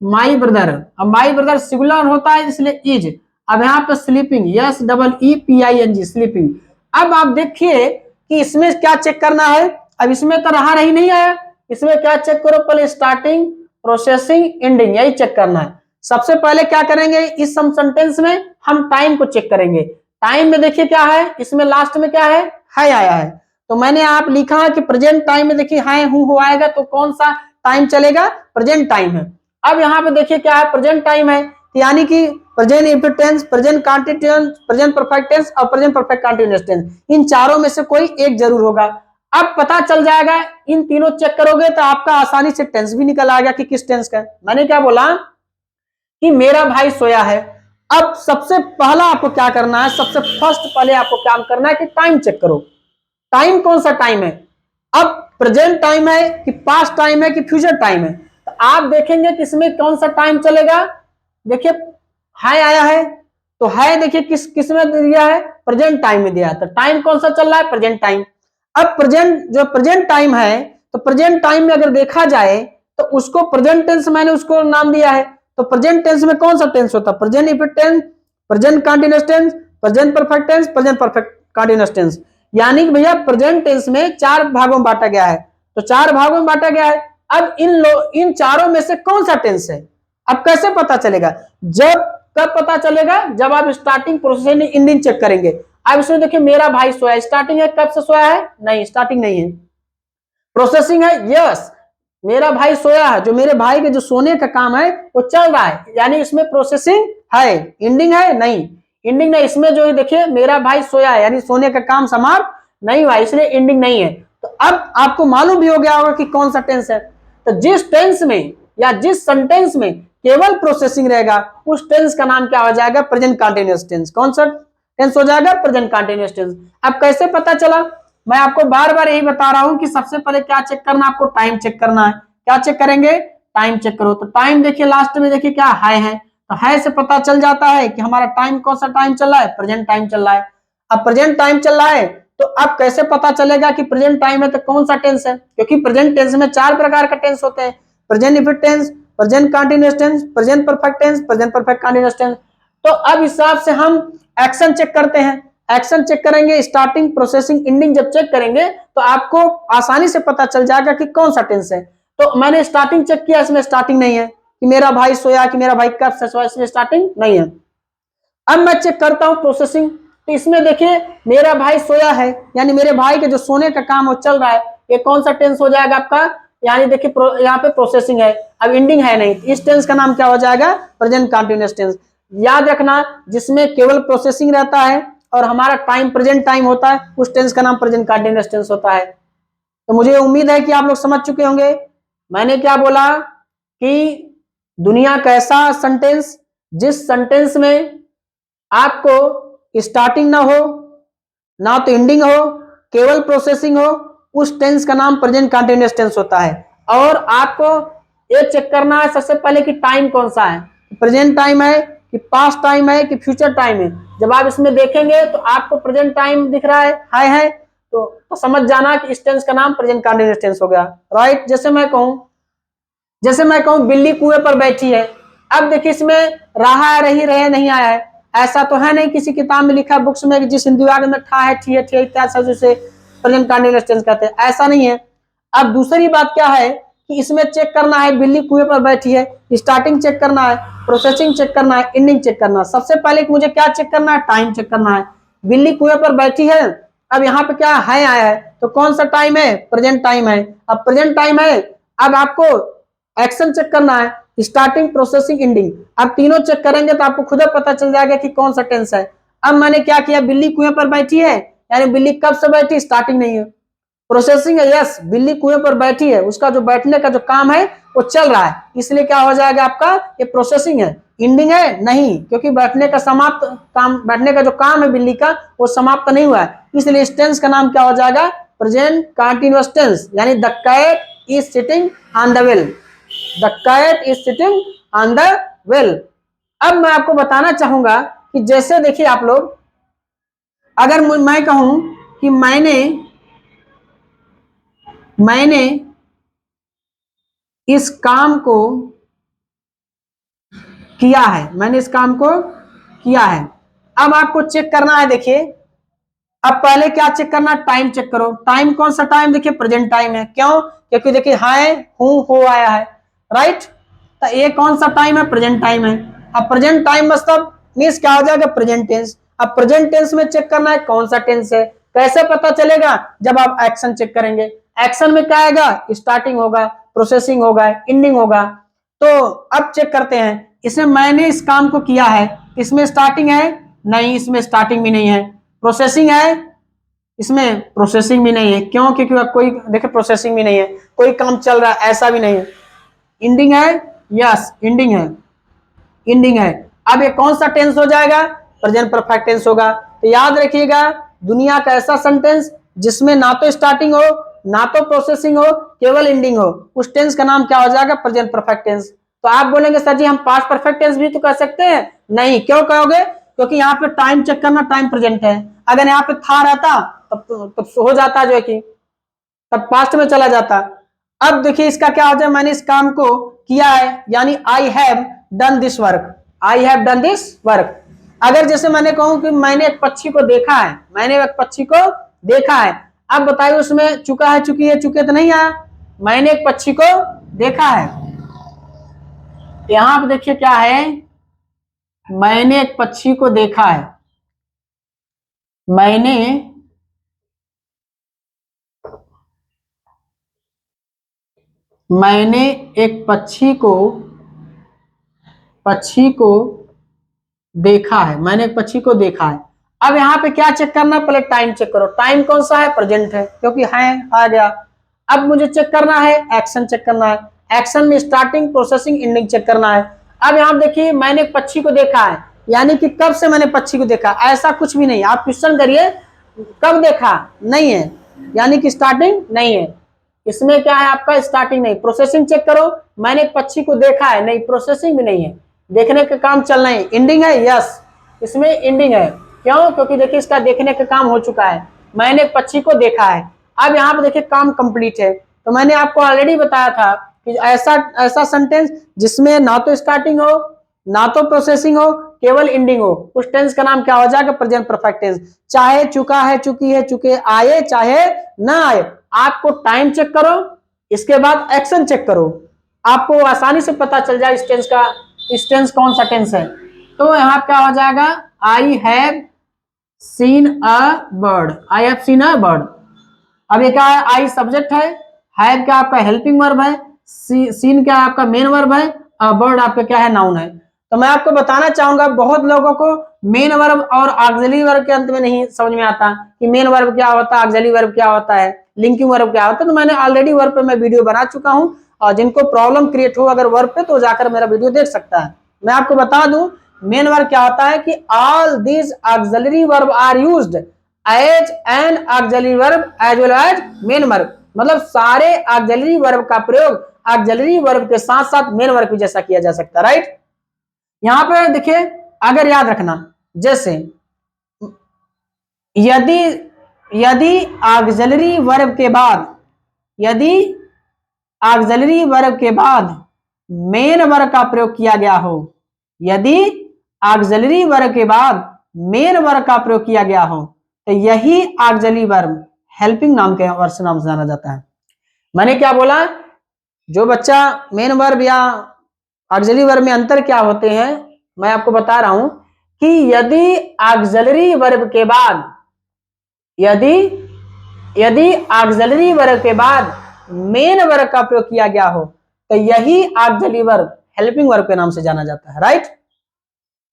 My brother. अब माई ब्रदर सिंगुलर होता है इसलिए इज। अब यहाँ पे sleeping, yes double E P I N G, sleeping. अब आप देखिए कि इसमें क्या चेक करना है। अब इसमें तो रहा रही नहीं आया, इसमें क्या चेक करो? पहले स्टार्टिंग, प्रोसेसिंग, एंडिंग, यही चेक करना है। सबसे पहले क्या करेंगे? इस सम सेंटेंस में हम टाइम को चेक करेंगे। टाइम में देखिए क्या है, इसमें लास्ट में क्या है? आया है। तो मैंने आप लिखा है कि प्रेजेंट टाइम में देखिए है हूं आएगा, तो कौन सा टाइम चलेगा? प्रेजेंट टाइम है। अब यहाँ पे देखिए क्या है? प्रेजेंट टाइम है, यानी कि present infinite tense, present continuous, present perfect tense और प्रेजेंट परफेक्ट कंटीन्यूअस टेंस, इन चारों में से कोई एक जरूर होगा। अब पता चल जाएगा, इन तीनों चेक करोगे तो आपका आसानी से टेंस भी निकल आएगा कि किस टेंस का है। मैंने क्या बोला कि मेरा भाई सोया है। अब सबसे पहला आपको क्या करना है? सबसे फर्स्ट पहले आपको काम करना है कि टाइम चेक करो। टाइम कौन सा टाइम है? अब प्रेजेंट टाइम है कि पास्ट टाइम है कि फ्यूचर टाइम है? तो आप देखेंगे कि इसमें कौन सा टाइम चलेगा। देखिए हाय आया है, तो हाय देखिए किस में दिया है? प्रेजेंट टाइम में दिया है। तो टाइम कौन सा चल रहा है? Present time. अब प्रेजेंट टाइम है, तो प्रेजेंट टाइम में अगर देखा जाए तो उसको प्रेजेंट टेंस मैंने उसको नाम दिया है। तो प्रेजेंट टेंस में कौन सा टेंस होता है? Present infinite tense, present continuous tense, present perfect tense, present perfect continuous tense. यानी कि भैया प्रेजेंट टेंस में 4 भागों में बांटा गया है। तो 4 भागों में बांटा गया है। अब इन चारों में से कौन सा टेंस है? अब कैसे पता चलेगा? कब पता चलेगा? जब आप स्टार्टिंग, प्रोसेसिंग, एंडिंग चेक करेंगे। अब इसमें देखिए मेरा भाई सोया, स्टार्टिंग है, कब से सोया है? नहीं, स्टार्टिंग नहीं है। प्रोसेसिंग है, यस मेरा भाई सोया है, जो मेरे भाई के जो सोने का काम है वो चल रहा है, यानी इसमें प्रोसेसिंग है। एंडिंग है? नहीं, एंडिंग नहीं। इसमें जो है देखिए मेरा भाई सोया है, यानी सोने का काम समाप्त नहीं हुआ, इसलिए एंडिंग नहीं है। तो अब आपको मालूम भी हो गया होगा कि कौन सा टेंस है। तो जिस टेंस में या जिस सेंटेंस में केवल प्रोसेसिंग रहेगा, उस टेंस का नाम क्या हो जाएगा? Present continuous tense. कौन सा टेंस हो जाएगा? Present continuous tense. अब कैसे पता चला? मैं आपको बार बार यही बता रहा हूं कि सबसे पहले क्या चेक करना? आपको टाइम चेक करना है। क्या चेक करेंगे? टाइम चेक करो। तो टाइम देखिए लास्ट में देखिए क्या है, तो है से पता चल जाता है कि हमारा टाइम कौन सा टाइम चल रहा है? प्रेजेंट टाइम चल रहा है। अब प्रेजेंट टाइम चल रहा है, तो अब कैसे पता चलेगा कि प्रेजेंट टाइम है? तो कौन सा टेंस है? क्योंकि प्रेजेंट टेंस में 4 प्रकार का टेंस होते हैं, present infinite tense, present continuous tense, present perfect tense, present perfect continuous tense. तो अब हिसाब से हम एक्शन चेक करते हैं। एक्शन चेक करेंगे, स्टार्टिंग, प्रोसेसिंग, एंडिंग जब चेक करेंगे तो आपको आसानी से पता चल जाएगा कि कौन सा टेंस है। तो मैंने स्टार्टिंग चेक किया, इसमें स्टार्टिंग नहीं है कि मेरा भाई सोया, कि मेरा भाई कब से सोया, इसमें स्टार्टिंग नहीं है। अब मैं चेक करता हूं प्रोसेसिंग, तो इसमें देखिए मेरा भाई सोया है, यानी मेरे भाई के जो सोने का काम वो चल रहा है, ये कौन सा टेंस हो जाएगा आपका? यानी देखिए यहाँ पे प्रोसेसिंग है, अब एंडिंग है नहीं, इस टेंस का नाम क्या हो जाएगा? Present continuous tense. याद रखना, जिसमें केवल प्रोसेसिंग रहता है और हमारा टाइम प्रेजेंट टाइम होता है, उस टेंस का नाम प्रेजेंट कंटीन्यूअस टेंस होता है। तो मुझे उम्मीद है कि आप लोग समझ चुके होंगे मैंने क्या बोला, कि दुनिया का ऐसा सेंटेंस जिस सेंटेंस में आपको स्टार्टिंग ना हो, ना तो एंडिंग हो, केवल प्रोसेसिंग हो, उस टेंस का नाम प्रेजेंट कंटीन्यूअस टेंस होता है। और आपको ये चेक करना है सबसे पहले कि टाइम कौन सा है, प्रेजेंट टाइम है कि पास्ट टाइम है कि फ्यूचर टाइम है। जब आप इसमें देखेंगे तो आपको प्रेजेंट टाइम दिख रहा है तो समझ जाना कि इस टेंस का नाम प्रेजेंट कंटीन्यूअस टेंस हो गया, राइट। जैसे मैं कहूं बिल्ली कुएं पर बैठी है। अब देखिए इसमें रहा, रही, रहे नहीं आया है, ऐसा तो है नहीं किसी किताब में लिखा, बुक्स में, जिस हिंदी वाक्य में ठा है, ठी है, ठे इत्यादि शब्द से प्रेजेंट कंटीन्यूअस टेंस कहते हैं, ऐसा नहीं है। अब दूसरी बात क्या है कि इसमें चेक करना है बिल्ली कुएं पर बैठी है, स्टार्टिंग चेक करना है, प्रोसेसिंग चेक करना है, एंडिंग चेक करना है। सबसे पहले मुझे क्या चेक करना है? टाइम चेक करना है। बिल्ली कुएं पर बैठी है, अब यहाँ पे क्या है आया है, तो कौन सा टाइम है, प्रेजेंट टाइम है। अब प्रेजेंट टाइम है, अब आपको एक्शन चेक करना है, स्टार्टिंग, प्रोसेसिंग, एंडिंग। अब तीनों चेक करेंगे तो आपको खुद पता चल जाएगा कि कौन सा टेंस है। अब मैंने क्या किया, बिल्ली कुएं पर बैठी है, यानी बिल्ली कब से बैठी, स्टार्टिंग नहीं है। प्रोसेसिंग है, यस, बिल्ली कुएं पर बैठी है, उसका जो बैठने का जो काम है वो चल रहा है, इसलिए क्या हो जाएगा आपका, ये प्रोसेसिंग है। एंडिंग है नहीं, क्योंकि बैठने का समाप्त काम, बैठने का जो काम है बिल्ली का वो समाप्त नहीं हुआ है, इसलिए इस टेंस का नाम क्या हो जाएगा, प्रेजेंट कंटीन्यूअस टेंस, यानी the cat is sitting on the wall. The cat is sitting on the wall. अब मैं आपको बताना चाहूंगा कि जैसे देखिए आप लोग, अगर मैं कहूं कि मैंने इस काम को किया है, मैंने इस काम को किया है। अब आपको चेक करना है, देखिए अब पहले क्या चेक करना, टाइम चेक करो। टाइम कौन सा टाइम, देखिए प्रेजेंट टाइम है, क्यों, क्योंकि देखिए हाय हूं हो आया है, राइट। तो ये कौन सा टाइम है, प्रेजेंट टाइम है। अब प्रेजेंट टाइम मतलब मीन्स क्या हो जाएगा, प्रेजेंट टेंस। अब प्रेजेंट टेंस में चेक करना है कौन सा टेंस है, कैसे पता चलेगा, जब आप एक्शन चेक करेंगे। एक्शन में क्या आएगा, स्टार्टिंग होगा, प्रोसेसिंग होगा, एंडिंग होगा। तो अब चेक करते हैं, इसमें मैंने इस काम को किया है, इसमें स्टार्टिंग है नहीं, इसमें स्टार्टिंग भी नहीं है। प्रोसेसिंग है, इसमें प्रोसेसिंग भी नहीं है, क्यों, क्योंकि कोई देखिए प्रोसेसिंग भी नहीं है, कोई काम चल रहा है ऐसा भी नहीं है। एंडिंग है, यस एंडिंग है, एंडिंग है। अब ये कौन सा टेंस हो जाएगा, प्रेजेंट परफेक्ट टेंस होगा। तो याद रखिएगा, दुनिया का ऐसा सेंटेंस जिसमें ना तो स्टार्टिंग हो ना तो प्रोसेसिंग हो, केवल एंडिंग हो, उस टेंस का नाम क्या हो जाएगा, प्रेजेंट परफेक्ट टेंस। तो आप बोलेंगे सर जी हम पास्ट परफेक्ट टेंस भी तो कर सकते हैं, नहीं, क्यों कहोगे, क्योंकि यहाँ पे टाइम चेक करना, टाइम प्रेजेंट है, अगर यहाँ पे था रहता तब हो जाता जो है कि तब पास्ट में चला जाता। अब देखिए इसका क्या हो जाए, मैंने इस काम को किया है, यानी I have done this work, I have done this work. अगर जैसे मैंने कहूं कि मैंने एक पक्षी को देखा है, मैंने एक पक्षी को देखा है, अब बताइए उसमें चुका है, चुकी है, चुके तो नहीं आया, मैंने एक पक्षी को देखा है। यहां पर देखिए क्या है, मैंने एक पक्षी को देखा है, मैंने एक पक्षी को देखा है, मैंने एक पक्षी को देखा है। अब यहाँ पे क्या चेक करना, पहले टाइम चेक करो, टाइम कौन सा है, प्रेजेंट है, क्योंकि है आ गया। अब मुझे चेक करना है, एक्शन चेक करना है, एक्शन में स्टार्टिंग, प्रोसेसिंग, एंडिंग चेक करना है। अब यहाँ देखिए मैंने एक पक्षी को देखा है, यानी कि कब से मैंने पक्षी को देखा, ऐसा कुछ भी नहीं, आप क्वेश्चन करिए कब देखा, नहीं है, यानी कि स्टार्टिंग नहीं है, इसमें क्या है आपका, स्टार्टिंग नहीं। प्रोसेसिंग चेक करो, मैंने एक पक्षी को देखा है, नहीं, प्रोसेसिंग भी नहीं है, देखने का काम चलना है। एंडिंग है, यस, इसमें एंडिंग है, क्यों, क्योंकि देखिए इसका देखने का काम हो चुका है, मैंने एक पक्षी को देखा है। अब यहाँ पे देखिए काम कंप्लीट है, तो मैंने आपको ऑलरेडी बताया था कि ऐसा ऐसा सेंटेंस जिसमें ना तो स्टार्टिंग हो ना तो प्रोसेसिंग हो, केवल एंडिंग हो, उस टेंस का नाम क्या हो जाएगा, प्रेजेंट परफेक्ट टेंस। चाहे चुका है, चुकी है, चुके आए, चाहे ना आए, आपको टाइम चेक करो, इसके बाद एक्शन चेक करो, आपको आसानी से पता चल जाए इस टेंस कौन सा टेंस है। तो यहाँ क्या हो जाएगा, I have seen a bird, I have seen a bird. अब ये क्या है, आई सब्जेक्ट है, हैव क्या आपका हेल्पिंग वर्ब है, सीन क्या आपका मेन वर्ब है, बर्ड आपका क्या है, नाउन है। तो मैं आपको बताना चाहूंगा, बहुत लोगों को मेन वर्ब और ऑक्सिलरी वर्ब के अंत में नहीं समझ में आता कि मेन वर्ब क्या होता है, ऑक्सिलरी वर्ब क्या होता है, लिंकिंग वर्ब क्या होता है। तो मैंने ऑलरेडी वर्ब पे मैं वीडियो बना चुका हूं, और जिनको प्रॉब्लम क्रिएट हो अगर वर्ब पे, तो जाकर मेरा वीडियो देख सकता है। मैं आपको बता दूं, मेन वर्ब क्या होता है कि all these auxiliary verb are used as an auxiliary verb as well as main verb, मतलब सारे ऑक्सिलरी वर्ब का प्रयोग ऑक्सिलरी वर्ब के साथ साथ मेन वर्ब भी जैसा किया जा सकता है, राइट। यहां पे देखिए, अगर याद रखना, जैसे यदि यदि ऑक्सिलरी वर्ब के बाद, यदि ऑक्सिलरी वर्ब के बाद मेन वर्ब का प्रयोग किया गया हो, यदि ऑक्सिलरी वर्ब के बाद मेन वर्ब का प्रयोग किया गया हो, तो यही ऑक्सिलरी वर्ब हेल्पिंग नाम के वर्ब से नाम से जाना जाता है। मैंने क्या बोला, जो बच्चा मेन वर्ब या ऑक्सिलरी वर्ब में अंतर क्या होते हैं, मैं आपको बता रहा हूं कि यदि ऑक्सिलरी वर्ब के बाद यदि यदि ऑक्सिलरी वर्ब के बाद मेन वर्ब का प्रयोग किया गया हो तो यही ऑक्सिलरी वर्ब हेल्पिंग वर्ब के नाम से जाना जाता है, राइट।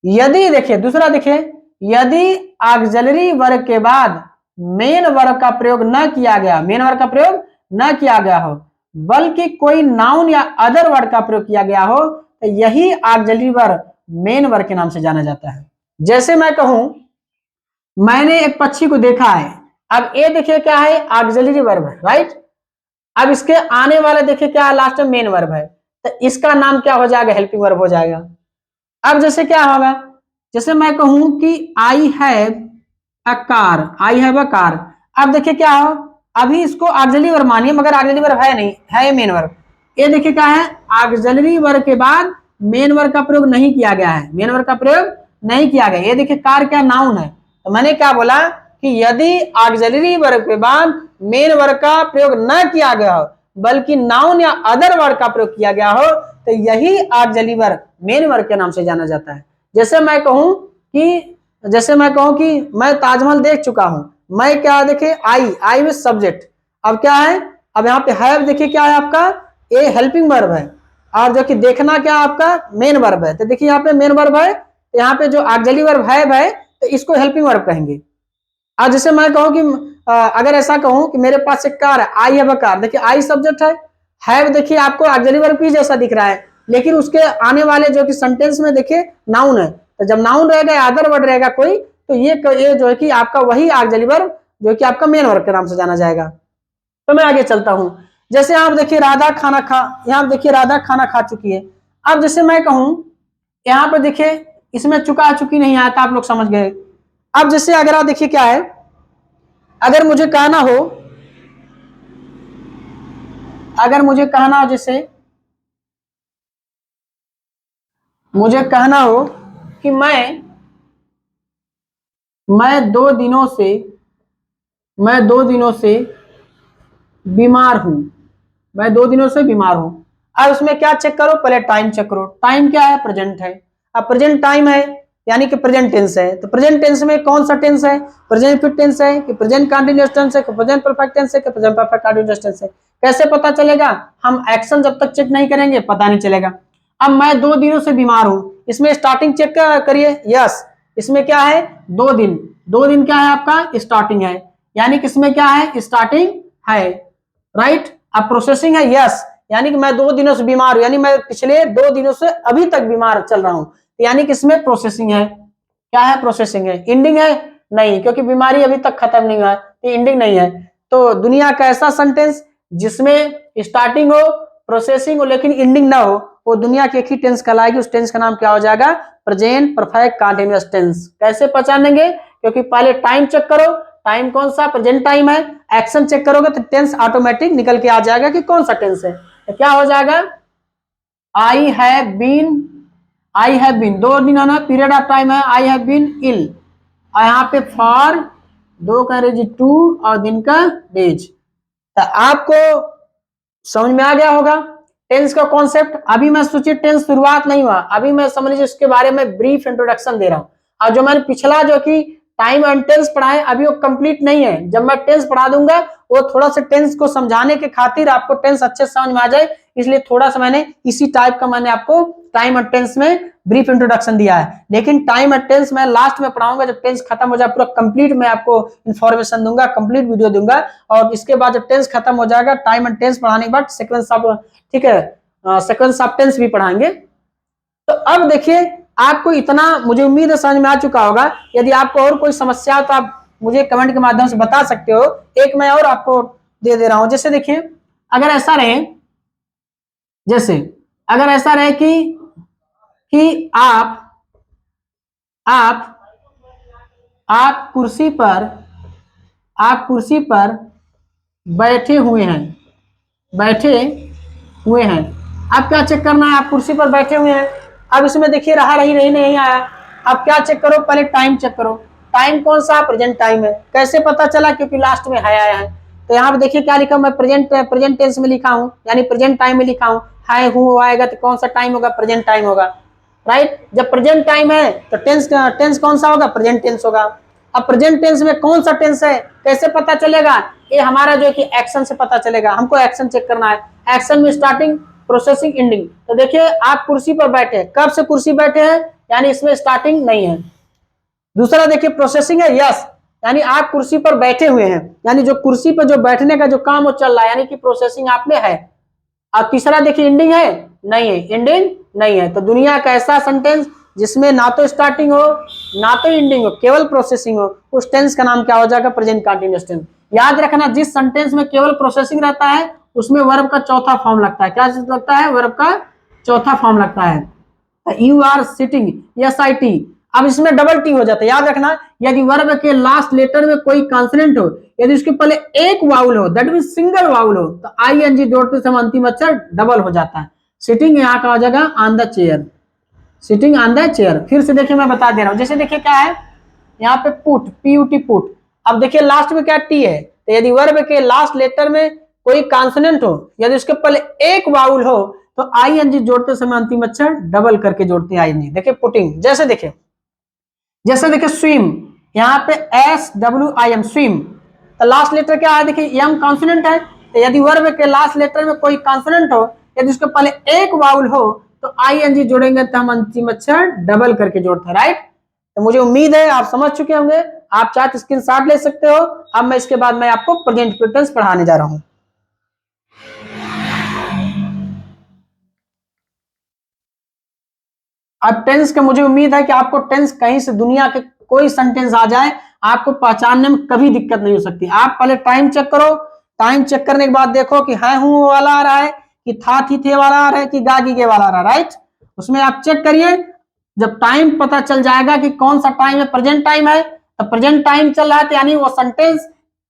यदि देखिए दूसरा देखिए, यदि ऑक्सिलरी वर्ब के बाद मेन वर्ब का प्रयोग न किया गया, मेन वर्ब का प्रयोग न किया गया हो, बल्कि कोई नाउन या अदर वर्ड का प्रयोग किया गया हो तो यही ऑक्सिलरी वर्ब मेन वर्ब के नाम से जाना जाता है। जैसे मैं कहूं मैंने एक पक्षी को देखा है, अब ये देखिए क्या है, ऑक्सिलरी वर्ब है, राइट। अब इसके आने वाले देखिए क्या है, लास्ट में मेन वर्ब है, तो इसका नाम क्या हो जाएगा, हेल्पिंग वर्ब हो जाएगा। अब जैसे क्या होगा, जैसे मैं कहूं कि I have a car, I have a car, अब देखिए क्या हो, अभी इसको ऑक्सिलरी वर्ब मानिए मगर ऑक्सिलरी वर्ब है नहीं, है मेन वर्ब। ये देखिए क्या है, ऑक्सिलरी वर्ब के बाद मेन वर्ब का प्रयोग नहीं किया गया है, मेन वर्ब का प्रयोग नहीं किया गया। ये देखिए कार क्या नाउन है, तो मैंने क्या बोला कि यदि ऑक्सिलरी वर्ब के बाद मेन वर्ब का प्रयोग न किया गया हो बल्कि नाउन या अदर वर्ब का प्रयोग किया गया हो तो यही ऑक्सिलरी वर्ब मेन वर्ब के नाम से जाना जाता है। जैसे मैं कहूं कि मैं ताजमहल देख चुका हूं, मैं क्या देखिए आई विद सब्जेक्ट, अब क्या है, अब यहाँ पे हैव देखिए क्या है आपका, ए हेल्पिंग वर्ब है, और जो कि देखना क्या आपका मेन वर्ब है, तो देखिए यहाँ पे मेन वर्ब है, तो यहाँ पे जो ऑक्सिलरी वर्ब है तो इसको हेल्पिंग वर्ब कहेंगे। आज जैसे मैं कहूं कि अगर ऐसा कहूं कि मेरे पास एक कार है, आई हैव अ कार, देखिए आई सब्जेक्ट है, हैव देखिए आपको ऑक्सिलरी वर्ब की जैसा दिख रहा है, लेकिन उसके आने वाले जो कि सेंटेंस में देखिए नाउन है, तो जब नाउन रहेगा अदर वर्ड रहेगा कोई, तो ये जो है कि आपका वही ऑक्सिलरी वर्ब जो कि आपका मेन वर्ब के नाम से जाना जाएगा। तो मैं आगे चलता हूं, जैसे आप देखिए राधा खाना खा, यहाँ देखिए राधा खाना खा चुकी है। अब जैसे मैं कहूं यहाँ पर देखिए इसमें चुका चुकी नहीं आता, आप लोग समझ गए। अब जैसे अगर आप देखिए क्या है, अगर मुझे कहना हो, अगर मुझे कहना हो, जैसे मुझे कहना हो कि मैं 2 दिनों से बीमार हूं, मैं 2 दिनों से बीमार हूं। अब इसमें क्या चेक करो, पहले टाइम चेक करो, टाइम क्या है, प्रेजेंट है। अब प्रेजेंट टाइम है यानी कि प्रेजेंट टेंस है, तो प्रेजेंट टेंस में कौन सा टेंस है, प्रेजेंट फिफ्थ टेंस है कि प्रेजेंट कंटीन्यूअस टेंस है कि प्रेजेंट परफेक्ट टेंस है कि प्रेजेंट परफेक्ट कंटीन्यूअस टेंस है। कैसे पता चलेगा, हम एक्शन जब तक चेक नहीं करेंगे पता नहीं चलेगा। अब मैं 2 दिनों से बीमार हूं, इसमें स्टार्टिंग चेक करिए, यस इसमें क्या है 2 दिन, 2 दिन क्या है आपका स्टार्टिंग है, यानी कि इसमें क्या है स्टार्टिंग है, राइट। अब प्रोसेसिंग है, यस यानी कि मैं 2 दिनों से बीमार हूं, यानी मैं पिछले 2 दिनों से अभी तक बीमार चल रहा हूं, यानी कि इसमें प्रोसेसिंग है, क्या है प्रोसेसिंग है। इंडिंग है नहीं, क्योंकि बीमारी अभी तक खत्म नहीं हुआ, तो इंडिंग नहीं है। तो दुनिया का ऐसा सेंटेंस जिसमें स्टार्टिंग हो, प्रोसेसिंग हो, लेकिन इंडिंग ना हो, वो दुनिया की एक ही टेंस कहलाएगी, उस टेंस का नाम क्या हो जाएगा, प्रेजेंट परफेक्ट कंटीन्यूअस टेंस। कैसे पहचानेंगे, क्योंकि पहले टाइम चेक करो, टाइम कौन सा प्रेजेंट टाइम है, एक्शन चेक करोगे तो टेंस ऑटोमेटिक निकल के आ जाएगा कि कौन सा टेंस है। तो क्या हो जाएगा, आई हैव बीन 2 दिन है ना, पीरियड ऑफ टाइम है, आई हैव बीन इल, और यहाँ पे फॉर 2 का रेज 2 और दिन का डेज। तो आपको समझ में आ गया होगा टेंस का कॉन्सेप्ट। अभी मैं सोचिए टेंस शुरुआत नहीं हुआ, अभी मैं समझ लीजिए इसके बारे में ब्रीफ इंट्रोडक्शन दे रहा हूँ, और जो मैंने पिछला जो कि टाइम एंड टेंस पढ़ाए अभी वो कंप्लीट नहीं है। जब मैं टेंस पढ़ा दूंगा वो थोड़ा सा टेंस को समझाने के खातिर आपको टेंस अच्छे समझ में आ जाए, इसलिए थोड़ा सा मैंने इसी टाइप का मैंने आपको टाइम एंड टेंस में ब्रीफ इंट्रोडक्शन दिया है। लेकिन टाइम एंड टेंस मैं लास्ट में पढ़ाऊंगा, जब टेंस खत्म हो जाए पूरा कंप्लीट मैं आपको इन्फॉर्मेशन दूंगा, कंप्लीट वीडियो दूंगा, और इसके बाद जब टेंस खत्म हो जाएगा टाइम एंड टेंस पढ़ाने के बाद सीक्वेंस ऑफ, ठीक है, सीक्वेंस ऑफ टेंस भी पढ़ाएंगे। तो अब देखिए आपको इतना मुझे उम्मीद है समझ में आ चुका होगा। यदि आपको और कोई समस्या तो आप मुझे कमेंट के माध्यम से बता सकते हो, एक मैं और आपको दे रहा हूं। जैसे देखिए अगर ऐसा रहे, जैसे अगर ऐसा रहे कि आप कुर्सी पर बैठे हुए हैं। अब क्या चेक करना है, आप कुर्सी पर बैठे हुए हैं। अब इसमें देखिए रहा रही नहीं आया, अब क्या चेक करो, पहले टाइम चेक करो, टाइम कौन सा प्रेजेंट टाइम है। कैसे पता चला, क्योंकि लास्ट में है आया है। तो यहाँ पे देखिए क्या लिखा, मैं प्रेजेंट टेंस में लिखा हूँ, यानी प्रेजेंट टाइम में लिखा हूँ, है हूँ आएगा तो कौन सा टाइम होगा, प्रेजेंट टाइम होगा, राइट। जब प्रेजेंट टाइम है तो टेंस कौन सा होगा, प्रेजेंट टेंस होगा। अब प्रेजेंट टेंस में कौन सा टेंस है कैसे पता चलेगा? ये हमारा जो है कि एक्शन से पता चलेगा। हमको एक्शन चेक करना है, एक्शन में स्टार्टिंग, प्रोसेसिंग, एंडिंग। तो देखिए आप कुर्सी पर बैठे, कब से कुर्सी बैठे हैं, यानी इसमें स्टार्टिंग नहीं है। दूसरा देखिए प्रोसेसिंग है, यस, यानी आप कुर्सी पर बैठे हुए हैं, यानी जो कुर्सी पर जो बैठने का जो काम वो चल रहा है, यानी कि प्रोसेसिंग आप में है। और तीसरा देखिए एंडिंग है, नहीं है, एंडिंग नहीं है। तो दुनिया का ऐसा सेंटेंस जिसमें ना तो स्टार्टिंग हो ना तो एंडिंग हो, केवल प्रोसेसिंग हो, उस टेंस का नाम क्या हो जाएगा? Present continuous tense. याद रखना, जिस सेंटेंस में केवल प्रोसेसिंग रहता है उसमें वर्ब का चौथा फॉर्म लगता है। क्या लगता है? वर्ब का चौथा फॉर्म लगता है। You are sitting, yes I T. अब इसमें डबल टी हो जाता है। याद रखना, यदि वर्ब के लास्ट लेटर में कोई कॉन्सोनेंट हो, यदि उसके पहले एक वाउल हो, दैट मीन सिंगल वाउल हो, तो आई एन जी जोड़ते समय अंतिम अक्षर डबल हो जाता है। सिटिंग यहाँ का हो जाएगा on the chair, sitting on the chair. फिर से देखिए मैं बता दे रहा हूं, जैसे देखिए क्या है यहाँ पे पुट, पीयूटी पुट। अब देखिए लास्ट में क्या टी है, तो यदि वर्ब के लास्ट लेटर में कोई कॉन्सोनेंट हो, यदि उसके पहले एक वाउल हो, तो आई एन जी जोड़ते समय अंतिम अक्षर डबल करके जोड़ते हैं आई एन जी। देखिए पुटिंग, जैसे देखिए स्विम, यहाँ पे S W I am, swim. तो लास्ट लेटर क्या है? देखिए एम कॉन्सोनेंट है, तो यदि वर्ब के लास्ट लेटर में कोई कॉन्सोनेंट हो, यदि उसके पहले एक वाउल हो, तो आई एन जी जोड़ेंगे तो हम अंतिम अक्षर डबल करके जोड़ते हैं, राइट। तो मुझे उम्मीद है आप समझ चुके होंगे। आप चाहे तो स्क्रीनशॉट ले सकते हो। अब मैं इसके बाद मैं आपको प्रेजेंट टेंस पढ़ाने जा रहा हूं। अब टेंस का मुझे उम्मीद है कि आपको टेंस कहीं से दुनिया के कोई सेंटेंस आ जाए, आपको पहचानने में कभी दिक्कत नहीं हो सकती। आप पहले टाइम चेक करो, टाइम चेक करने के बाद देखो कि है हूं वाला आ रहा है, कि था थी थे वाला आ रहा है, कि गागी के वाला आ रहा है, राइट। उसमें आप चेक करिए। जब टाइम पता चल जाएगा कि कौन सा टाइम है, प्रेजेंट टाइम है, तो प्रेजेंट टाइम चल रहा है, तो यानी वो सेंटेंस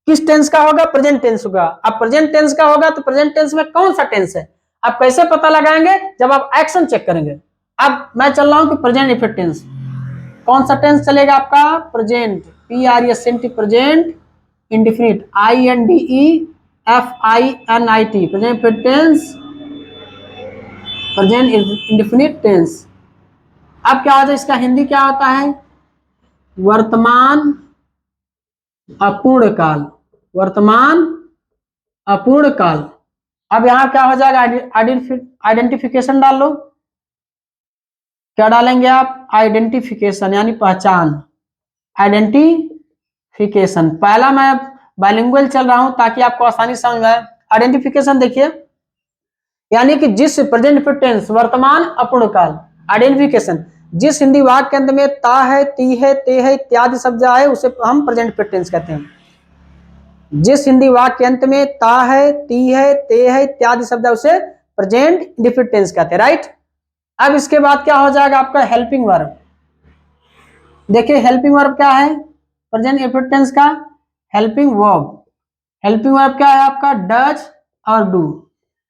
किस टेंस का होगा? प्रेजेंट टेंस होगा। अब प्रेजेंट टेंस का होगा तो प्रेजेंट टेंस में कौन सा टेंस है आप कैसे पता लगाएंगे? जब आप एक्शन चेक करेंगे। अब मैं चल रहा हूं कि प्रेजेंट इफेक्ट टेंस, कौन सा टेंस चलेगा आपका? Present, P R S N T, present indefinite, I N D E F I N I T, present effect tense, present indefinite tense. अब क्या होता है, इसका हिंदी क्या होता है? वर्तमान अपूर्ण काल, वर्तमान अपूर्ण काल। अब यहां क्या हो जाएगा? आइडेंटिफिकेशन डाल लो। क्या डालेंगे आप? आइडेंटिफिकेशन, यानी पहचान, आइडेंटिफिकेशन। पहला मैं बाइलिंगुअल चल रहा हूं ताकि आपको आसानी समझ में आए। आइडेंटिफिकेशन देखिए, यानी कि जिस प्रेजेंट टेंस, वर्तमान अपूर्ण काल। आइडेंटिफिकेशन, जिस हिंदी वाक्य के अंत में ता है, ती है, ते है इत्यादि शब्द आए उसे हम प्रेजेंट टेंस कहते हैं। जिस हिंदी वाक्य के अंत में ता है, ती है, ते है इत्यादि शब्द है उसे प्रेजेंट इंडिफिनिट टेंस कहते हैं, राइट। अब इसके बाद क्या हो जाएगा आपका? Helping verb. देखिए हेल्पिंग वर्ब क्या है प्रेजेंट इंडिफिनिट टेंस का? Helping verb. हेल्पिंग वर्ब क्या है आपका? डज और डू।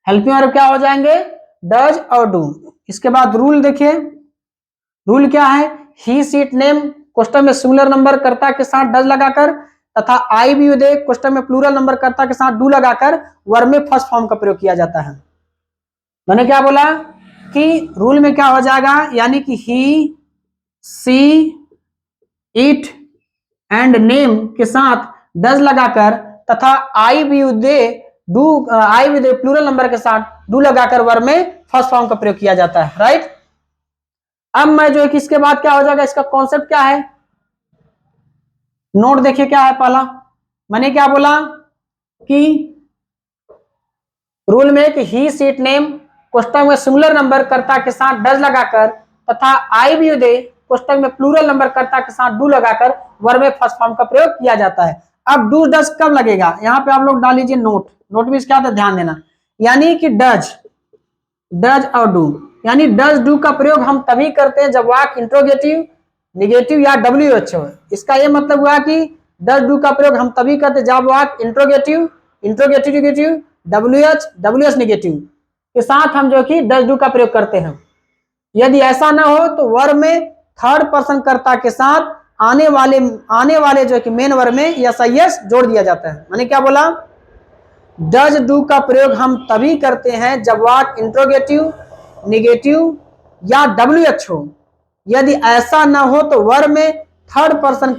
हेल्पिंग वर्ब क्या हो जाएंगे? डज और डू। इसके बाद रूल देखिए, रूल क्या है? ही सीट नेम क्वेश्चन में सिंगुलर नंबर कर्ता के साथ डज लगाकर, तथा आई भी दे क्वेश्चन में प्लूरल नंबर कर्ता के साथ डू लगाकर वर्ब में फर्स्ट फॉर्म का प्रयोग किया जाता है। मैंने क्या बोला कि रूल में क्या हो जाएगा? यानी कि ही, सी, इट एंड नेम के साथ डज लगाकर, तथा आई भी दे डू, आई भी दे प्लूरल नंबर के साथ डू लगाकर वर्ब में फर्स्ट फॉर्म का प्रयोग किया जाता है, राइट। अब मैं जो है कि इसके बाद क्या हो जाएगा? इसका कॉन्सेप्ट क्या है? नोट देखिए क्या है। पहला मैंने क्या बोला कि रूल में कि ही सीट नेम क्वेश्चन में सिंगुलर नंबर कर्ता के साथ डज लगाकर, तथा आई भी दे क्वेश्चन में प्लूरल नंबर कर्ता के साथ डू लगाकर वर्ब में फर्स्ट फॉर्म का प्रयोग किया जाता है। अब डू डज कब लगेगा? यहाँ पे आप लोग डाल लीजिए नोट। नोट में क्या था ध्यान देना, यानी कि डज, डज और डू, यानी डज डू का प्रयोग हम तभी करते हैं जब वाक्य इंट्रोगेटिव, निगेटिव या डब्ल्यूएच हो। इसका यह मतलब हुआ कि डज डू का प्रयोग हम तभी करते हैं जब वाक्य interrogative, interrogative negative, WH, WH negative के साथ हम जो कि डज डू का प्रयोग करते हैं। यदि ऐसा ना हो तो वर्ब में थर्ड पर्सन कर्ता के साथ आने वाले जो कि मेन वर्ब में यस आई एस जोड़ दिया जाता है। मैंने क्या बोला? डज डू का प्रयोग हम तभी करते हैं जब वाक्य इंट्रोगेटिव, निगेटिव या डब्ल्यूएच हो। यदि ऐसा ना हो तो वर्ब में थर्ड पर्सन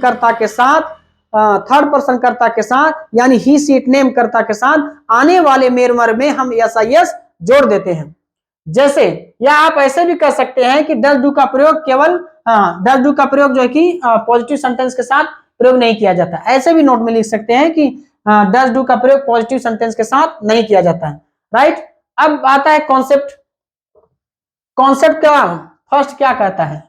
कर्ता के साथ यानी ही सी इट नेम कर्ता के साथ आने वाले मेरमर में हम यस आई एस जोड़ देते हैं। जैसे या आप ऐसे भी कर सकते हैं कि डज डू का प्रयोग केवल डज डू का प्रयोग जो है कि पॉजिटिव सेंटेंस के साथ प्रयोग नहीं किया जाता, ऐसे भी नोट में लिख सकते हैं कि डज डू का प्रयोग पॉजिटिव सेंटेंस के साथ नहीं किया जाता है, राइट। अब आता है कॉन्सेप्ट। कॉन्सेप्ट का फर्स्ट क्या कहता है?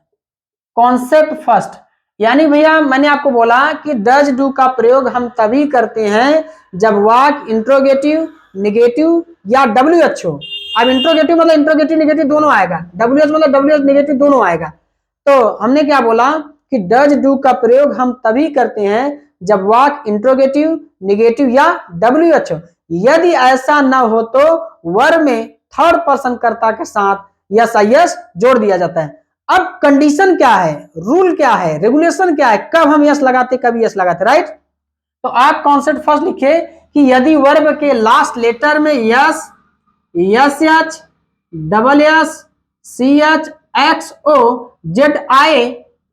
कॉन्सेप्ट फर्स्ट, यानी भैया मैंने आपको बोला कि डज डू का प्रयोग हम तभी करते हैं जब वाक्य इंट्रोगेटिव, निगेटिव या WH हो। अब इंट्रोगेटिव मतलब इंट्रोगेटिव निगेटिव दोनों आएगा, WH मतलब WH निगेटिव दोनों आएगा। तो हमने क्या बोला कि डज डू का प्रयोग हम तभी करते हैं जब वाक्य इंट्रोगेटिव, निगेटिव या WH हो। यदि ऐसा न हो तो वर्ब में थर्ड पर्सन कर्ता के साथ यस आई एस जोड़ दिया जाता है। अब कंडीशन क्या है, रूल क्या है, रेगुलेशन क्या है, कब हम यस लगाते कब यस लगाते, राइट। तो आप कॉन्सेप्ट फर्स्ट लिखे कि यदि वर्ब के लास्ट लेटर में S, S H, double S, C H, X O, Z आए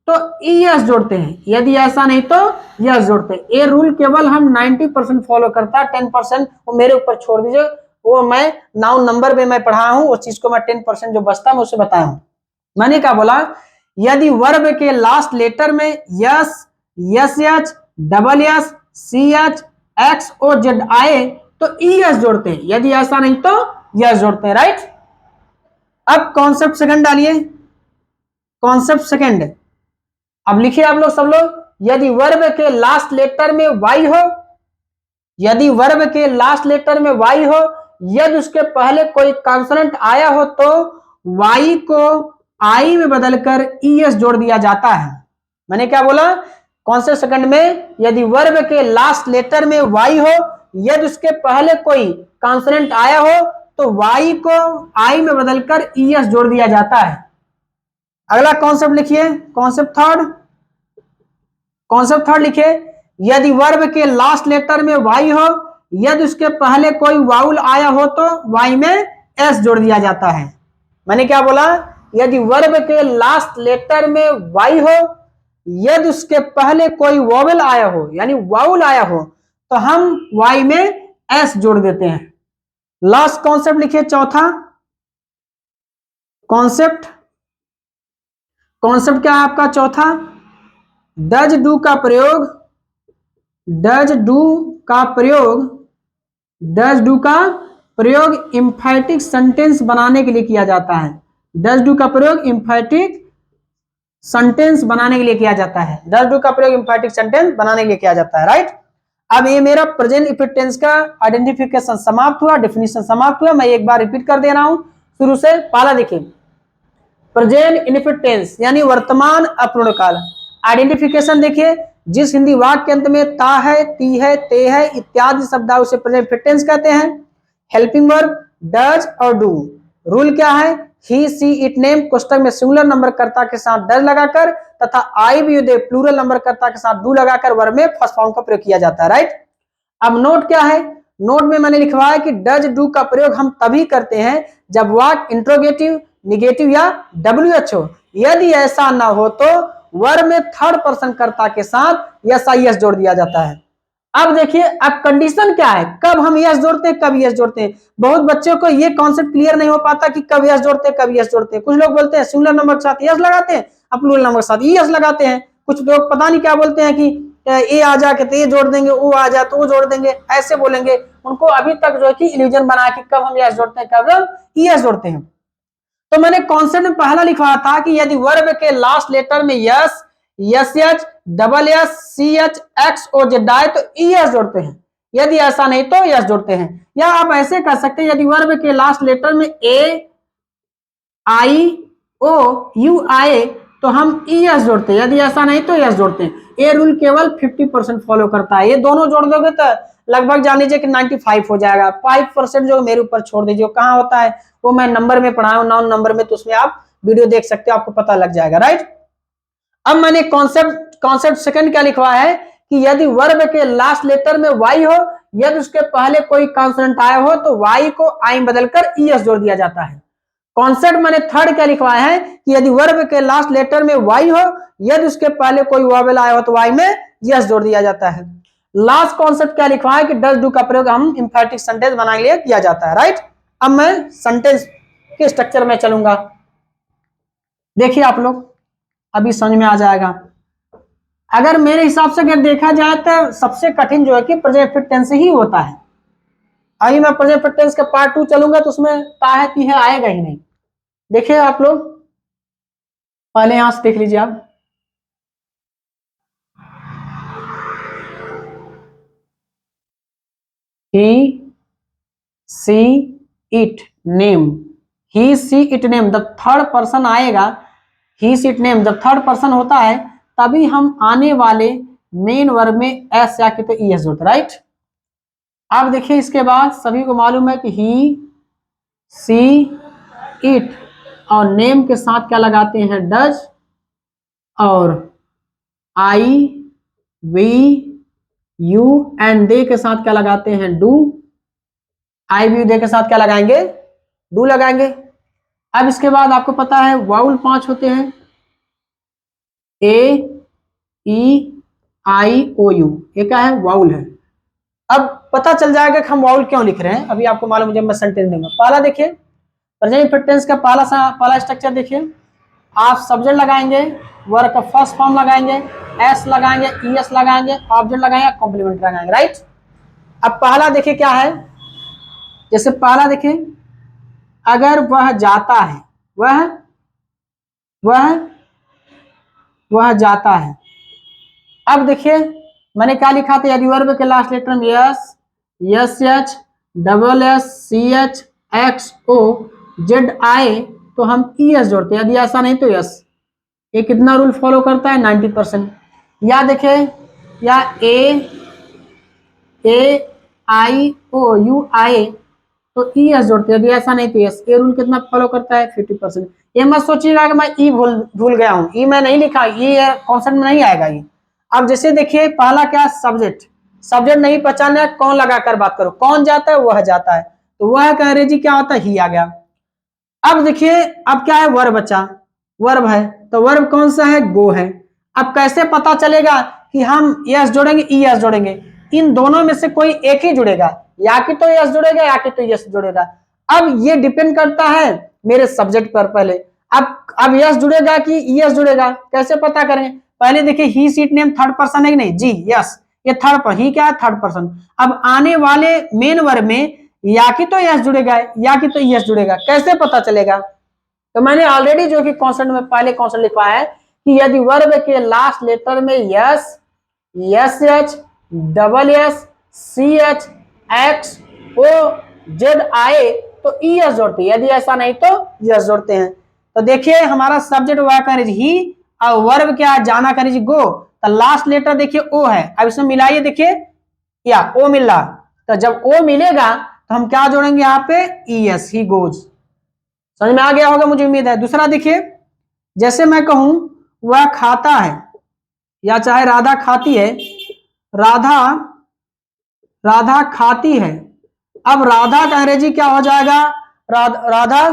तो ES जोड़ते हैं, यदि ऐसा नहीं तो यस जोड़ते हैं। ये रूल केवल हम 90% फॉलो करता है, 10% वो मेरे ऊपर छोड़ दीजिए, वो मैं नाउन नंबर में मैं पढ़ा हूं, उस चीज को मैं 10% जो बचता है मैं उससे बताया हूं। मैंने क्या बोला, यदि वर्ब के लास्ट लेटर में S, S H, double S, C H, X O, Z आए तो ES जोड़ते हैं, यदि ऐसा नहीं तो यस जोड़ते हैं, राइट। अब कॉन्सेप्ट सेकंड डालिए, कॉन्सेप्ट सेकंड। अब लिखिए आप लोग सब लोग, यदि वर्ब के लास्ट लेटर में वाई हो, यदि वर्ब के लास्ट लेटर में वाई हो, यदि उसके पहले कोई कॉन्सोनेंट आया हो तो वाई को आई में बदलकर ES जोड़ दिया जाता है। मैंने क्या बोला, कॉन्सेप्ट सेकंड में यदि वर्ब के लास्ट लेटर में वाई हो, यदि उसके पहले कोई कॉन्सोनेंट आया हो तो वाई को आई में बदलकर ES जोड़ दिया जाता है। अगला कॉन्सेप्ट लिखिए, कॉन्सेप्ट थर्ड। कॉन्सेप्ट थर्ड लिखिए, यदि वर्ब के लास्ट लेटर में वाई हो, यदि उसके पहले कोई वाउल आया हो तो वाई में S जोड़ दिया जाता है। मैंने क्या बोला, यदि वर्ब के लास्ट लेटर में वाई हो, यदि उसके पहले कोई वोवेल आया हो यानी वाउल आया हो तो हम वाई में S जोड़ देते हैं। लास्ट कॉन्सेप्ट लिखिए, चौथा कॉन्सेप्ट। कॉन्सेप्ट क्या है आपका चौथा, डज डू का प्रयोग, डज डू का प्रयोग, डज डू का प्रयोग इंफैटिक सेंटेंस बनाने के लिए किया जाता है। डज डू का प्रयोग इंफैटिक सेंटेंस बनाने के लिए किया जाता है। डज डू का प्रयोग इंफैटिक सेंटेंस बनाने के लिए किया जाता है, राइट। अब ये मेरा प्रेजेंट इनफिनिट टेंस का आइडेंटिफिकेशन समाप्त हुआ, डेफिनेशन समाप्त हुआ। मैं एक बार रिपीट कर दे रहा हूं शुरू से। पहला देखिए, प्रेजेंट इनफिनिट टेंस यानी वर्तमान अपूर्ण काल। आइडेंटिफिकेशन देखिए, जिस हिंदी वाक्य के अंत में ता है, ती है, ते है इत्यादि शब्द उसे प्रेजेंट इनफिनिट टेंस कहते हैं। हेल्पिंग वर्ब डज और डू। रूल क्या है, ही सी इट नेम कोष्टक में सिंगुलर नंबर कर्ता के साथ डज लगाकर तथा आई भी दे प्लूरल नंबर कर्ता के साथ डू लगाकर वर्ब में फर्स्ट फॉर्म का प्रयोग किया जाता है, राइट। अब नोट क्या है, नोट में मैंने लिखवाया कि डज डू का प्रयोग हम तभी करते हैं जब वाक्य इंट्रोगेटिव, निगेटिव या WH हो। यदि ऐसा ना हो तो वर्ब में थर्ड पर्सन कर्ता के साथ यस आई एस जोड़ दिया जाता है। अब देखिए, अब कंडीशन क्या है, कब हम यस जोड़ते हैं कब यस जोड़ते हैं। बहुत बच्चों को ये कॉन्सेप्ट क्लियर नहीं हो पाता कि कब यस जोड़ते हैं कब यस जोड़ते हैं। कुछ लोग बोलते हैं सिंगुलर नंबर के साथ यस लगाते हैं, प्लूरल नंबर के साथ यस लगाते हैं। कुछ लोग पता नहीं क्या बोलते हैं कि ए आ जा के ये जोड़ देंगे, ओ आ जा तो वो जोड़ देंगे, ऐसे बोलेंगे। उनको अभी तक जो है कि इल्यूजन बना कि कब हम यस जोड़ते हैं कब हम यस जोड़ते हैं। तो मैंने कॉन्सेप्ट में पहला लिखा था कि यदि वर्ब के लास्ट लेटर में S, S H, double S, C H, X O, Z आए तो ES जोड़ते हैं, यदि ऐसा नहीं तो यस जोड़ते हैं। या आप ऐसे कर सकते हैं, यदि वर्ब के लास्ट लेटर में ए, आई, ओ, यू आए तो हम ES जोड़ते हैं, यदि ऐसा नहीं तो यस जोड़ते हैं। ये रूल केवल 50% फॉलो करता है। ये दोनों जोड़ दोगे तो लगभग जान लीजिए कि 95 हो जाएगा। 5% जो मेरे ऊपर छोड़ दीजिए, कहाँ होता है वो मैं नंबर में पढ़ाया हूं, नाउन नंबर में, तो उसमें आप वीडियो देख सकते हो, आपको पता लग जाएगा, राइट। अब मैंने कॉन्सेप्ट सेकंड क्या लिखवाया है कि यदि वर्ब के लास्ट लेटर में वाई हो, यदि उसके पहले कोई कॉन्सोनेंट आया हो तो वाई को आई बदलकर ES जोड़ दिया जाता है। कॉन्सेप्ट मैंने थर्ड क्या लिखवाया है कि यदि वर्ब के लास्ट लेटर में वाई हो, यदि उसके पहले कोई वॉवेल आया हो तो वाई में यस जोड़ दिया जाता है। लास्ट कॉन्सेप्ट क्या लिखवाया है कि डज डू का प्रयोग हम इंफेटिक सेंटेंस बनाने के लिए किया जाता है, राइट। अब मैं सेंटेंस के स्ट्रक्चर में चलूंगा, देखिए आप लोग अभी समझ में आ जाएगा। अगर मेरे हिसाब से अगर देखा जाए तो सबसे कठिन जो है कि प्रेजेंट परफेक्ट टेंस ही होता है। अभी मैं प्रेजेंट परफेक्ट टेंस का पार्ट 2 चलूंगा तो उसमें ताहे तीहे आएगा ही नहीं। देखिए आप लोग पहले यहां से देख लीजिए आप, he she it name, he she it name जब थर्ड पर्सन आएगा, ही सी इट नेम जब थर्ड पर्सन होता है तभी हम आने वाले मेन वर्ब में एस या कि तो ई एस होता है, राइट। अब देखिए इसके बाद सभी को मालूम है कि ही सी इट और नेम के साथ क्या लगाते हैं डज, और आई वी यू एंड दे के साथ क्या लगाते हैं डू, आई वी दे के साथ क्या लगाएंगे डू लगाएंगे। अब इसके बाद आपको पता है वाउल 5 होते हैं, ए ई आई ओ यू, ये क्या है वाउल है। अब पता चल जाएगा कि हम वाउल क्यों लिख रहे हैं, अभी आपको मालूम, मुझे मैं सेंटेंस दूंगा। पहला देखिए प्रेजेंट परफेक्ट टेंस का पहला स्ट्रक्चर देखिए, आप सब्जेक्ट लगाएंगे, वर्ब का फर्स्ट फॉर्म लगाएंगे, एस लगाएंगे, ई एस लगाएंगे, ऑब्जेक्ट लगाएंगे, कॉम्प्लीमेंट लगाएंगे, राइट। अब पहला देखिए क्या है, जैसे पहला देखिए अगर वह जाता है, वह जाता है। अब देखिए मैंने क्या लिखा था, यदि वर्ब के लास्ट लेटर में S, S H, double S, C H, X O, Z आए तो हम ई एस जोड़ते हैं, यदि ऐसा नहीं तो यस। ये कितना रूल फॉलो करता है 90%। या देखिए या ए आई ओ यू आए तो ई एस जोड़ते हैं, यदि ऐसा नहीं तो यस। ये रूल कितना फॉलो करता है 50%। ये मत सोचिएगा कि मैं ई भूल गया हूं, ई मैं नहीं लिखा, ये कॉन्सेप्ट में नहीं आएगा ये। अब जैसे देखिए पहला क्या सब्जेक्ट, सब्जेक्ट नहीं पहचानना है, कौन लगाकर बात करो, कौन जाता है वह जाता है, तो वह का अंग्रेजी क्या होता है ही आ गया। अब देखिए अब क्या है वर्ब बचा, वर्ब है तो वर्ब कौन सा है गो है। अब कैसे पता चलेगा कि हम यस जोड़ेंगे ई एस जोड़ेंगे, इन दोनों में से कोई एक ही जुड़ेगा, या कि तो यस जुड़ेगा या कि तो यस जुड़ेगा। अब ये डिपेंड करता है मेरे सब्जेक्ट पर पहले। अब यस जुड़ेगा कि ई एस जुड़ेगा, कैसे पता करें, पहले देखिए ही सीट नेम थर्ड पर्सन है कि नहीं, जी यस, ये थर्ड पर ही क्या है थर्ड पर्सन। अब आने वाले मेन वर्ब में या कि तो यस जुड़ेगा या कि तो यस जुड़ेगा, कैसे पता चलेगा। तो मैंने ऑलरेडी जो कि कॉन्सेप्ट में पहले कॉन्सेप्ट लिखा है कि यदि वर्ब के लास्ट लेटर में S, S H, double S, C H, X O, Z आए तो ई एस जोड़ते हैं, यदि ऐसा नहीं तो यस जोड़ते हैं। तो देखिए हमारा सब्जेक्ट हुआ करेज ही और वर्ब क्या जाना करेज गो, तो लास्ट लेटर देखिए ओ है, अब इसमें मिलाइए देखिए या ओ मिल रहा, तो जब ओ मिलेगा तो हम क्या जोड़ेंगे यहाँ पे ई एस, ही गोज। समझ में आ गया होगा मुझे उम्मीद है। दूसरा देखिए जैसे मैं कहूं वह खाता है या चाहे राधा खाती है, राधा राधा खाती है। अब राधा का अंग्रेजी क्या हो जाएगा, राधा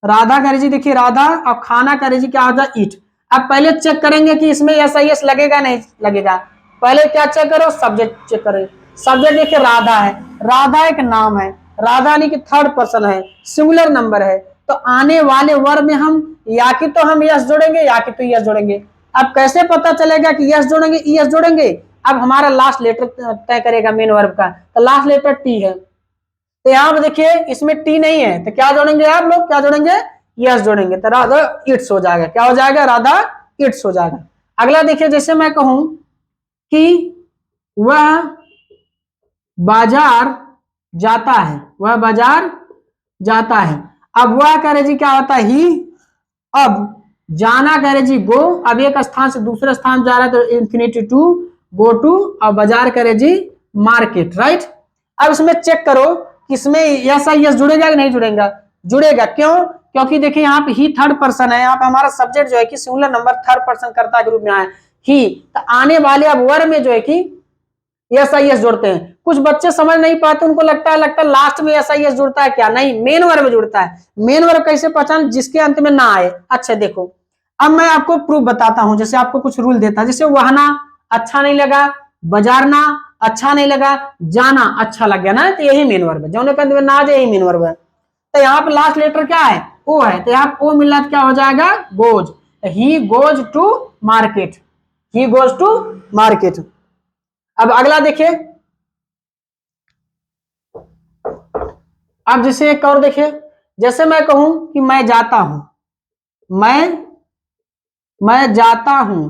राधा का अंग्रेजी देखिए राधा, और खाना का अंग्रेजी क्या हो जाएगा ईट। अब पहले चेक करेंगे कि इसमें एस आई एस लगेगा नहीं लगेगा, पहले क्या चेक करो सब्जेक्ट चेक करो। सब्जेक्ट देखिए राधा है, राधा एक नाम है, राधा यानी कि थर्ड पर्सन है, सिंगुलर नंबर है, तो आने वाले वर्ब में हम या कि तो हम यस जोड़ेंगे या कि तो यस जोड़ेंगे। अब कैसे पता चलेगा कि यस जोड़ेंगे ई एस जोड़ेंगे, अब हमारा लास्ट लेटर तय करेगा मेन वर्ब का, तो लास्ट लेटर टी है, तो यहाँ पे देखिए इसमें टी नहीं है तो क्या जोड़ेंगे आप लोग, क्या जोड़ेंगे यस जोड़ेंगे, तो राधा इट्स हो जाएगा, क्या हो जाएगा राधा इट्स हो जाएगा। अगला देखिए जैसे मैं कहूं कि वह बाजार जाता है, वह बाजार जाता है। अब वह का अंग्रेजी क्या होता है ही, अब जाना का अंग्रेजी गो, अब एक स्थान से दूसरे स्थान जा रहा है तो इन्फिनिटी टू, गो टू, और बाजार का अंग्रेजी मार्केट, राइट। अब इसमें चेक करो कि इसमें यस आई यस जुड़ेगा कि नहीं जुड़ेगा, जुड़ेगा, क्यों, क्योंकि देखिए यहाँ पे ही थर्ड पर्सन है, यहाँ पे हमारा सब्जेक्ट जो है कि सिंगुलर नंबर थर्ड पर्सन कर्ता के रूप में आया ही, तो आने वाले अब वर्ब में जो है कि यस आई यस जोड़ते हैं, कुछ बच्चे समझ नहीं पाते, उनको लगता है लास्ट में ऐसा यस जुड़ता है, क्या नहीं, मेन वर्ब जुड़ता है। मेन वर्ब कैसे पहचान, जिसके अंत में ना आए। अच्छा देखो, अब मैं आपको प्रूफ बताता हूं, जैसे आपको कुछ रूल देता है, जैसे वहना अच्छा नहीं लगा, बाजारना अच्छा नहीं लगा, जाना अच्छा लग गया ना, तो यही मेन वर्ब है। जो के अंत में ना आ जाए यही मेन वर्ब है। तो यहाँ पे लास्ट लेटर क्या है, ओ है, तो यहाँ ओ मिलना क्या हो जाएगा, goes. He goes to market, he goes to market. अब अगला देखिए, अब जैसे एक और देखिए, जैसे मैं कहूं कि मैं जाता हूं, मैं जाता हूं,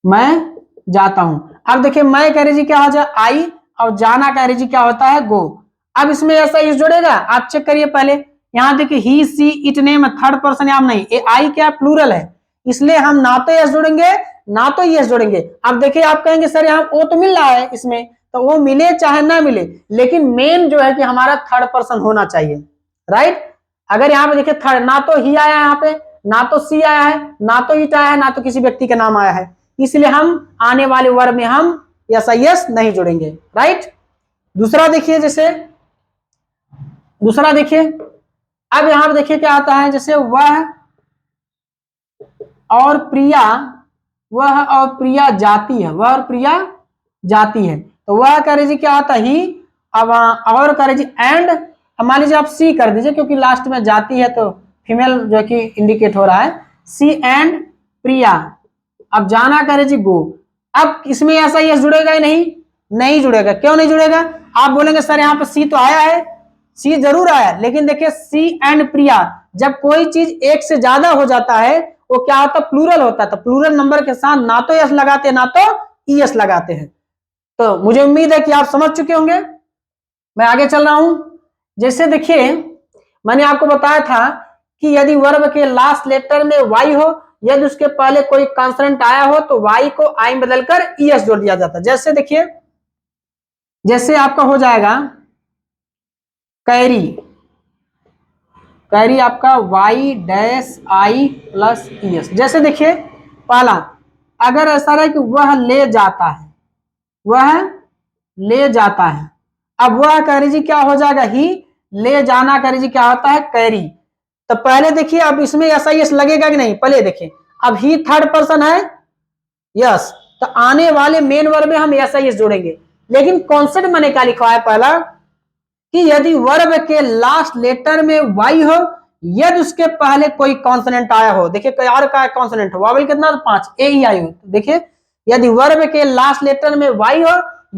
मैं जाता हूं। अब देखिए मैं कह रही जी क्या हो जाए, आई, और जाना कह रही जी क्या होता है, गो। अब इसमें ऐसा इस जुड़ेगा, आप चेक करिए पहले। यहां देखिए he she it name, third person नाम नहीं, ये आई क्या प्लूरल है, इसलिए हम ना तो यस जोड़ेंगे ना तो यस जोड़ेंगे। अब देखिए आप कहेंगे सर यहाँ ओ तो मिल रहा है इसमें, तो वो मिले चाहे ना मिले, लेकिन मेन जो है कि हमारा थर्ड पर्सन होना चाहिए, राइट। अगर यहाँ पे देखिए थर्ड, ना तो ही आया है यहाँ पे, ना तो सी आया है, ना तो इट आया है, ना तो किसी व्यक्ति का नाम आया है, इसलिए हम आने वाले वर्ब में हम यस यस नहीं जोड़ेंगे, राइट। दूसरा देखिए, जैसे दूसरा देखिए, अब यहां पर देखिए क्या आता है, जैसे वह और प्रिया, वह और प्रिया जाती है, वह और प्रिया जाती है, तो वह कह रही क्या आता ही, अब और कह रही एंड, मान लीजिए आप सी कर दीजिए क्योंकि लास्ट में जाती है तो फीमेल जो कि इंडिकेट हो रहा है, सी एंड प्रिया। अब जाना कह रही गो। अब इसमें ऐसा यस जुड़ेगा ही नहीं, नहीं जुड़ेगा। क्यों नहीं जुड़ेगा, आप बोलेंगे सर यहाँ पे सी तो आया है, सी जरूर आया, लेकिन देखिए सी एंड प्रिया, जब कोई चीज एक से ज्यादा हो जाता है वो क्या होता है, प्लूरल होता है, तो प्लूरल नंबर के साथ ना तो यस लगाते ना तो ईएस लगाते हैं। तो मुझे उम्मीद है कि आप समझ चुके होंगे। मैं आगे चल रहा हूं। जैसे देखिए मैंने आपको बताया था कि यदि वर्ब के लास्ट लेटर में वाई हो, यदि उसके पहले कोई कॉन्सोनेंट आया हो तो वाई को आई बदलकर ईएस जोड़ दिया जाता है। जैसे देखिए, जैसे आपका हो जाएगा कैरी, कैरी आपका Y dash I plus ES. जैसे देखिए पहला, अगर ऐसा रहे कि वह ले जाता है, वह ले जाता है, अब वह कैरी जी क्या हो जाएगा, ही, ले जाना कैरी जी क्या होता है, कैरी। तो पहले देखिए अब इसमें ऐसा यस लगेगा कि नहीं, पहले देखिए, अब ही थर्ड पर्सन है, यस, तो आने वाले मेन वर्ब में हम ऐसा यस जोड़ेंगे। लेकिन कॉन्सेप्ट मैंने क्या लिखा है पहला, कि यदि वर्ब के लास्ट लेटर में वाई हो, यदि उसके पहले कोई कॉन्सोनेंट आया हो, देखिए यार का कॉन्सोनेंट वावल कितना, 5 ए ही आई हो, देखिए यदि वर्ब के लास्ट लेटर में वाई हो,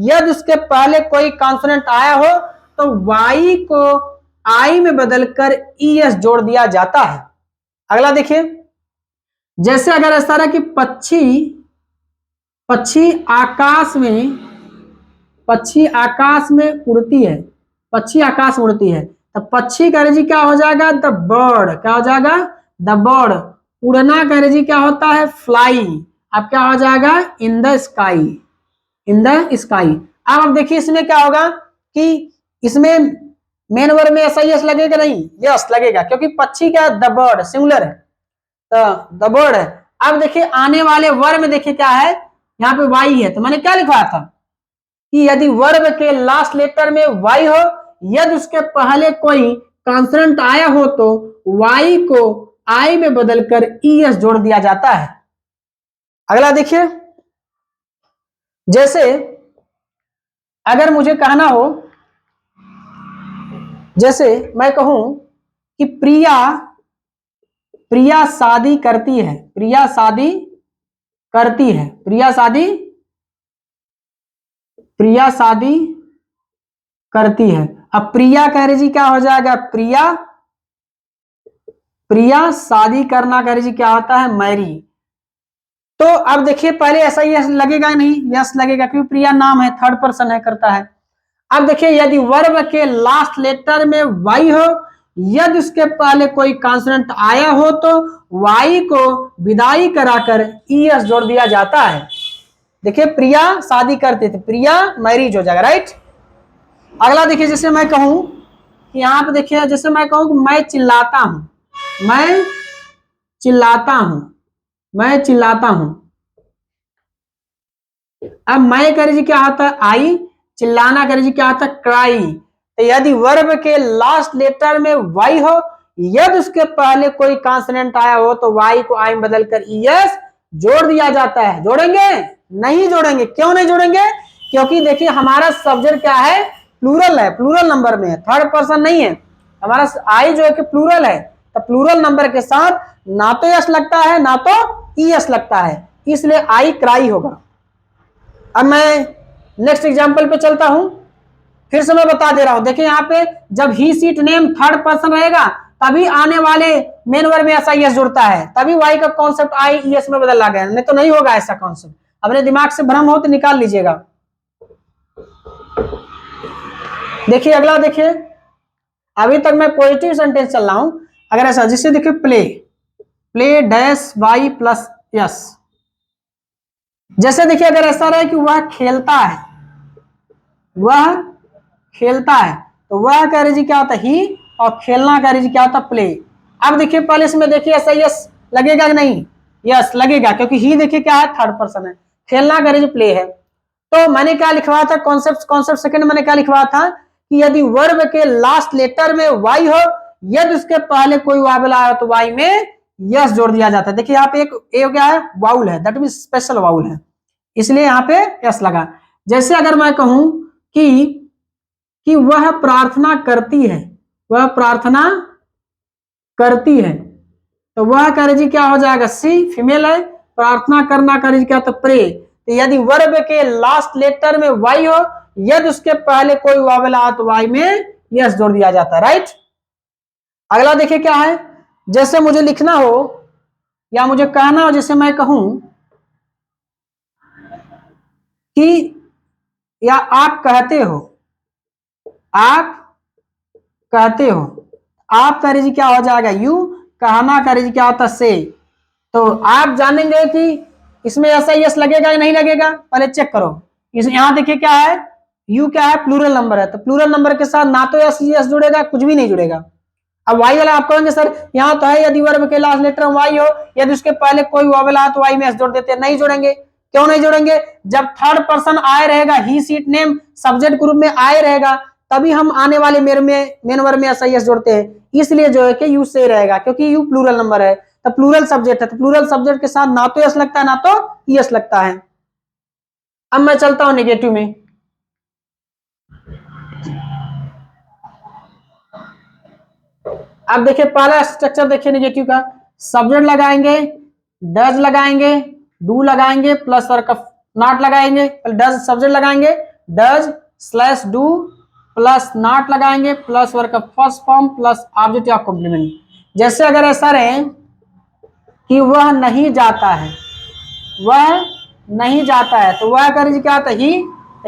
यदि उसके पहले कोई कॉन्सोनेंट आया हो, तो वाई को आई में बदलकर ईएस जोड़ दिया जाता है। अगला देखिए, जैसे अगर ऐसा रहा कि पक्षी, पक्षी आकाश में, पक्षी आकाश में उड़ती है, पक्षी आकाश में उड़ती है, तो पक्षी का अंग्रेजी क्या हो जाएगा, द बर्ड, क्या हो जाएगा, द बर्ड। उड़ना का अंग्रेजी क्या होता है, फ्लाई। अब क्या हो जाएगा, in the sky, in the sky. अब देखिए इसमें क्या होगा कि इसमें मेन वर्ब में ऐसा यस लगेगा नहीं, यस लगेगा क्योंकि पक्षी क्या, द बर्ड सिंगुलर है, तो द बर्ड है। अब देखिए आने वाले वर्ब में देखिए क्या है, यहाँ पे वाई है, तो मैंने क्या लिखवाया था कि यदि वर्ब के लास्ट लेटर में वाई हो, यदि उसके पहले कोई कॉन्सोनेंट आया हो, तो वाई को आई में बदलकर ईएस जोड़ दिया जाता है। अगला देखिए, जैसे अगर मुझे कहना हो, जैसे मैं कहूं कि प्रिया, प्रिया शादी करती है, प्रिया शादी करती है, प्रिया शादी, प्रिया शादी करती है। अब प्रिया कह रही जी क्या हो जाएगा, प्रिया, प्रिया शादी करना कह रही जी क्या होता है, मैरी। तो अब देखिए पहले ऐसा यस लगेगा नहीं, यस लगेगा क्योंकि प्रिया नाम है, थर्ड पर्सन है, करता है। अब देखिए यदि वर्ब के लास्ट लेटर में वाई हो, यदि उसके पहले कोई कॉन्सोनेंट आया हो, तो वाई को विदाई कराकर ईएस जोड़ दिया जाता है। देखिए प्रिया शादी करते थे, प्रिया मैरिज हो जाएगा, राइट। अगला देखिए, जैसे मैं कहूं कि यहां पे देखिए, जैसे मैं कहूं कि मैं चिल्लाता हूं, मैं चिल्लाता हूं, मैं चिल्लाता हूं। अब मैं कह रही क्या होता है, आई, चिल्लाना कह लीजिए क्या होता है, क्राई। तो यदि वर्ब के लास्ट लेटर में वाई हो, यदि उसके पहले कोई कॉन्सोनेंट आया हो तो वाई को आई में बदलकर ईएस जोड़ दिया जाता है। जोड़ेंगे? नहीं जोड़ेंगे। क्यों नहीं जोड़ेंगे? क्योंकि देखिए हमारा सब्जेक्ट क्या है, प्लूरल है, प्लूरल नंबर में है, थर्ड पर्सन नहीं है। हमारा आई जो है कि प्लूरल है, तो प्लूरल नंबर के साथ ना तो यस लगता है ना तो ईएस लगता है, इसलिए आई क्राई होगा। अब मैं नेक्स्ट एग्जांपल पे चलता हूं, फिर से मैं बता दे रहा हूं। देखिए यहाँ पे जब ही सीट नेम थर्ड पर्सन रहेगा तभी आने वाले मेन वर्ब में ऐसा यस जुड़ता है, तभी वाई का कॉन्सेप्ट आई यस में बदल गया, नहीं तो नहीं होगा ऐसा कॉन्सेप्ट। अपने दिमाग से भ्रम हो तो निकाल लीजिएगा। देखिए अगला, देखिए अभी तक मैं पॉजिटिव सेंटेंस चल रहा हूं। अगर ऐसा, जिससे देखिए play, play dash Y plus S, जैसे देखिए अगर ऐसा रहे कि वह खेलता है, वह खेलता है, तो वह कह रही क्या होता है ही, और खेलना कह रही क्या होता है प्ले। अब देखिए पहले इसमें देखिए ऐसा यस लगेगा कि नहीं, यस लगेगा, क्योंकि ही देखिए क्या है, थर्ड पर्सन है, खेलना कह रही प्ले है। तो मैंने क्या लिखवाया था, कॉन्सेप्ट सेकंड मैंने क्या लिखवाया था कि यदि वर्ब के लास्ट लेटर में वाई हो, यदि उसके पहले कोई वावल आया तो वाई में यस जोड़ दिया जाता है। देखिए यहाँ पे एक ए क्या है, वाउल है, दैट मीन स्पेशल वाउल है, इसलिए यहाँ पे यस लगा। जैसे अगर मैं कहूं कि वह प्रार्थना करती है, वह प्रार्थना करती है, तो वह कह रही क्या हो जाएगा, सी फीमेल है, प्रार्थना करना कह रही क्या, तो प्रे। तो यदि वर्ब के लास्ट लेटर में वाई हो, यदि उसके पहले कोई वावल आ तो वाई में यस जोड़ दिया जाता है, राइट। अगला देखिए क्या है, जैसे मुझे लिखना हो या मुझे कहना हो, जैसे मैं कहूं कि या आप कहते हो, आप कहते हो, आप कह रही क्या हो जाएगा यू, कहना कह रही क्या होता से। तो आप जानेंगे कि इसमें ऐसा यस लगेगा या नहीं लगेगा, पहले चेक करो। इस यहां देखिए क्या है, यू क्या है, प्लूरल नंबर है, तो प्लूरल नंबर के साथ ना तो यस यस जुड़ेगा, कुछ भी नहीं जुड़ेगा। अब वाई वाला आप कहेंगे सर यहाँ तो है यदि वर्ब के लास्ट लेटर वाई हो, यदि उसके पहले कोई वावल आए तो वाई में एस जोड़ देते हैं, नहीं जोड़ेंगे। क्यों नहीं जोड़ेंगे? जब थर्ड पर्सन आए रहेगा, ही सीट नेम सब्जेक्ट ग्रुप में आए रहेगा, तभी हम आने वाले मेन वर्ब में ऐसा यस जोड़ते हैं, इसलिए जो है कि यू से रहेगा, क्योंकि यू प्लूरल नंबर है, तो प्लूरल सब्जेक्ट है, तो प्लूरल सब्जेक्ट के साथ ना तो यस लगता है ना तो यस लगता है। अब मैं चलता हूं नेगेटिव में। अब देखिए पहला स्ट्रक्चर देखिए नेगेटिव का, सब्जेक्ट लगाएंगे, डज लगाएंगे, डू लगाएंगे, प्लस वर्क नॉट लगाएंगे, डज सब्जेक्ट लगाएंगे, does slash do plus not लगाएंगे, plus verb first form plus object of complement. जैसे अगर ऐसा रहे कि वह नहीं जाता है, वह नहीं जाता है, तो वह कर क्या होता है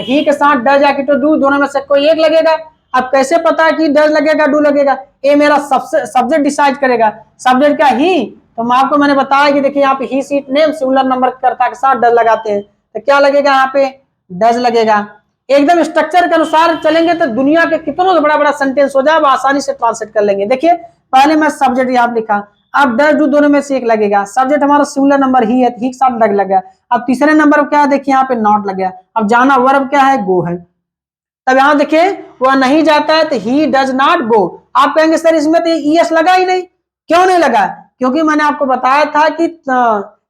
ही के साथ डज या तो डू, दोनों में से कोई एक लगेगा। अब कैसे पता है कि डज लगेगा डू लगेगा, ये मेरा सब्जेक्ट डिसाइड करेगा। सब्जेक्ट क्या ही, तो मैं आपको मैंने बताया कि देखिए यहाँ पे ही सीट नेम सिंगुलर नंबर कर्ता के साथ डज लगाते हैं, तो क्या लगेगा यहाँ पे, डज लगेगा। एकदम स्ट्रक्चर के अनुसार चलेंगे तो दुनिया के कितना बड़ा बड़ा सेंटेंस हो जाए, आसानी से ट्रांसलेट कर लेंगे। देखिए पहले मैं सब्जेक्ट यहाँ लिखा, अब डज डू दोनों में से एक लगेगा, सब्जेक्ट हमारा सिंगुलर नंबर ही है, ही के साथ डज लग गया। अब तीसरे नंबर क्या है, देखिए यहाँ पे नॉट लग गया। अब जाना वर्ब क्या है, गो है। तब यहाँ देखिए वह नहीं जाता है तो ही डज नॉट गो। आप कहेंगे सर इसमें तो ईएस लगा ही नहीं, क्यों नहीं लगा? क्योंकि मैंने आपको बताया था कि